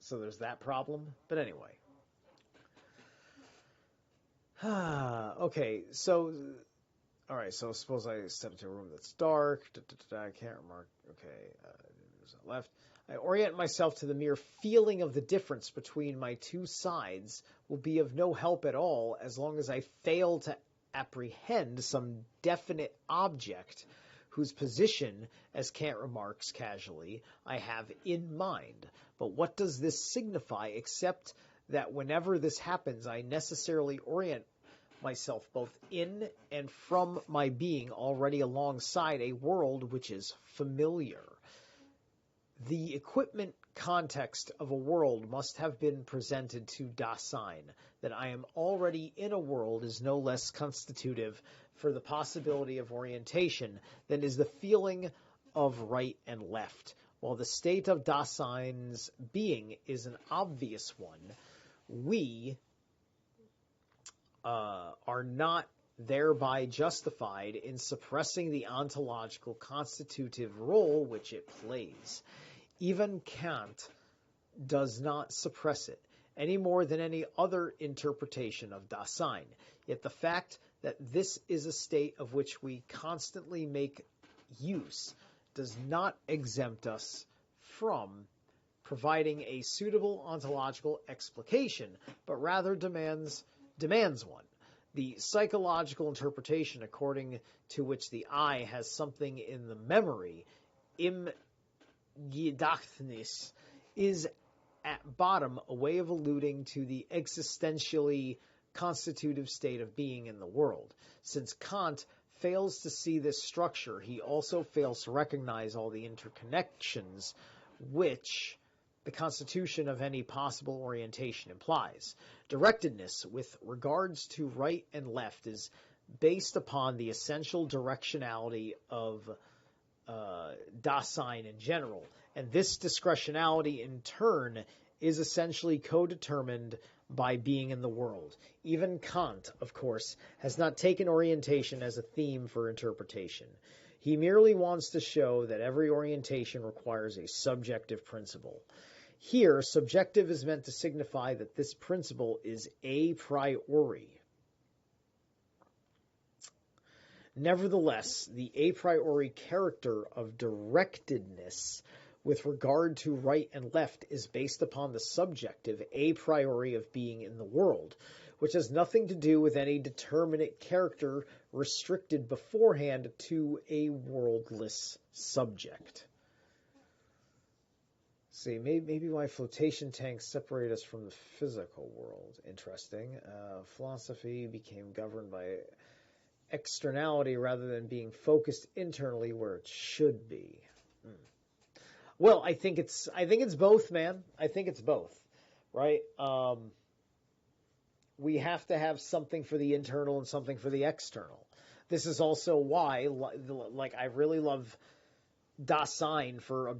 So there's that problem. But anyway. Okay, so... All right, so suppose I step into a room that's dark. I can't remark. Okay, left. I orient myself to the mere feeling of the difference between my two sides will be of no help at all as long as I fail to apprehend some definite object whose position, as Kant remarks casually, I have in mind. But what does this signify except that whenever this happens, I necessarily orient myself both in and from my being already alongside a world which is familiar. The equipment context of a world must have been presented to Dasein. That I am already in a world is no less constitutive for the possibility of orientation than is the feeling of right and left. While the state of Dasein's being is an obvious one, we are not thereby justified in suppressing the ontological constitutive role which it plays. Even Kant does not suppress it, any more than any other interpretation of Dasein. Yet the fact that this is a state of which we constantly make use does not exempt us from providing a suitable ontological explication, but rather demands one. The psychological interpretation according to which the I has something in the memory, Gedächtnis, is at bottom a way of alluding to the existentially constitutive state of being in the world. Since Kant fails to see this structure, he also fails to recognize all the interconnections which the constitution of any possible orientation implies. Directedness with regards to right and left is based upon the essential directionality of Dasein in general, and this discretionality in turn is essentially co-determined by being in the world. Even Kant, of course, has not taken orientation as a theme for interpretation. He merely wants to show that every orientation requires a subjective principle. Here, subjective is meant to signify that this principle is a priori. Nevertheless, the a priori character of directedness with regard to right and left is based upon the subjective a priori of being in the world, which has nothing to do with any determinate character restricted beforehand to a worldless subject. See, maybe why flotation tanks separate us from the physical world. Interesting. Philosophy became governed by externality rather than being focused internally where it should be. Well, I think it's both, man. I think it's both, right? We have to have something for the internal and something for the external. This is also why, like, I really love Dasein for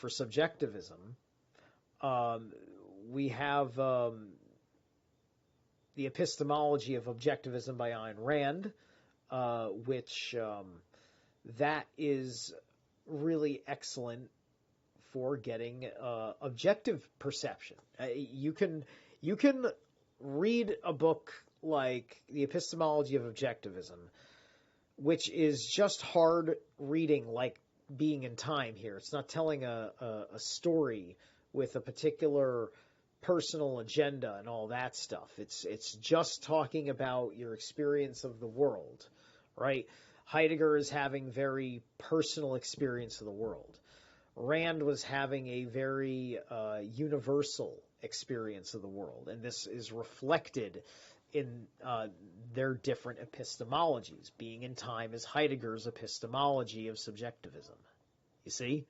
subjectivism. We have the epistemology of objectivism by Ayn Rand, which that is really excellent for getting objective perception. You can read a book like The Epistemology of Objectivism, which is just hard reading, like being in time here. It's not telling a story with a particular personal agenda and all that stuff. It's just talking about your experience of the world, right? Heidegger is having very personal experience of the world. Rand was having a very universal experience of the world, and this is reflected in their different epistemologies. Being in Time is Heidegger's epistemology of subjectivism. You see?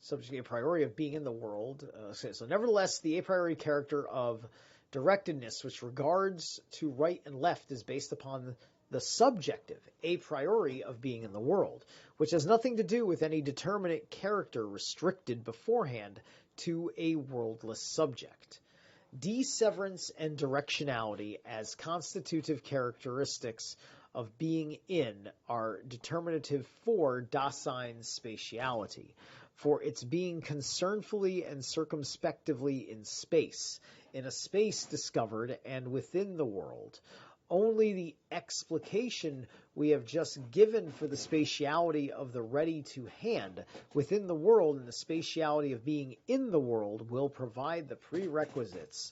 Subject a priori of being in the world. So nevertheless, the a priori character of directedness, which regards to right and left, is based upon the subjective a priori of being in the world, which has nothing to do with any determinate character restricted beforehand to a worldless subject. Deseverance and directionality as constitutive characteristics of being in are determinative for Dasein's spatiality, for its being concernfully and circumspectively in space, in a space discovered and within the world. Only the explication we have just given for the spatiality of the ready-to-hand within the world and the spatiality of being in the world will provide the prerequisites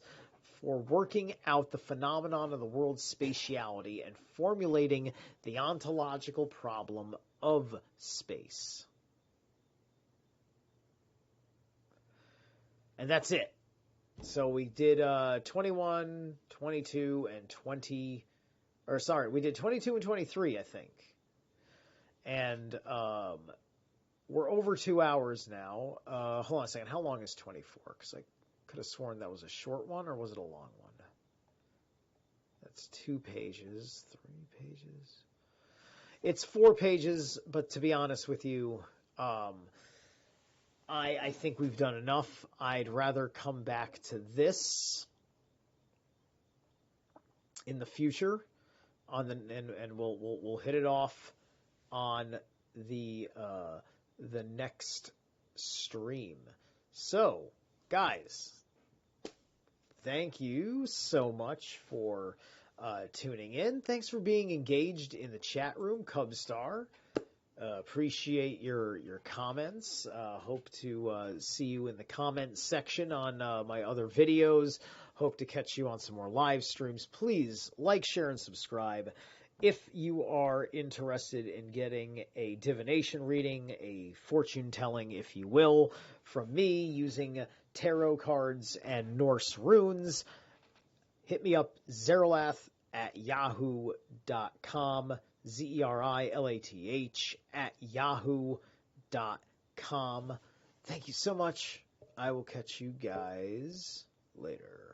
for working out the phenomenon of the world's spatiality and formulating the ontological problem of space. And that's it. So we did 21, 22, and 20... Or sorry, we did 22 and 23, I think. And we're over 2 hours now. Hold on a second. How long is 24? Because I could have sworn that was a short one, or was it a long one? That's 2 pages, 3 pages. It's 4 pages, but to be honest with you, I think we've done enough. I'd rather come back to this in the future. And we'll hit it off on the next stream. So, guys, thank you so much for tuning in. Thanks for being engaged in the chat room, Cubstar. Appreciate your comments. Hope to see you in the comments section on my other videos. Hope to catch you on some more live streams. Please like, share, and subscribe. If you are interested in getting a divination reading, a fortune telling, if you will, from me using tarot cards and Norse runes, hit me up, Zerilath at yahoo.com, Zerilath at yahoo.com. Thank you so much. I will catch you guys later.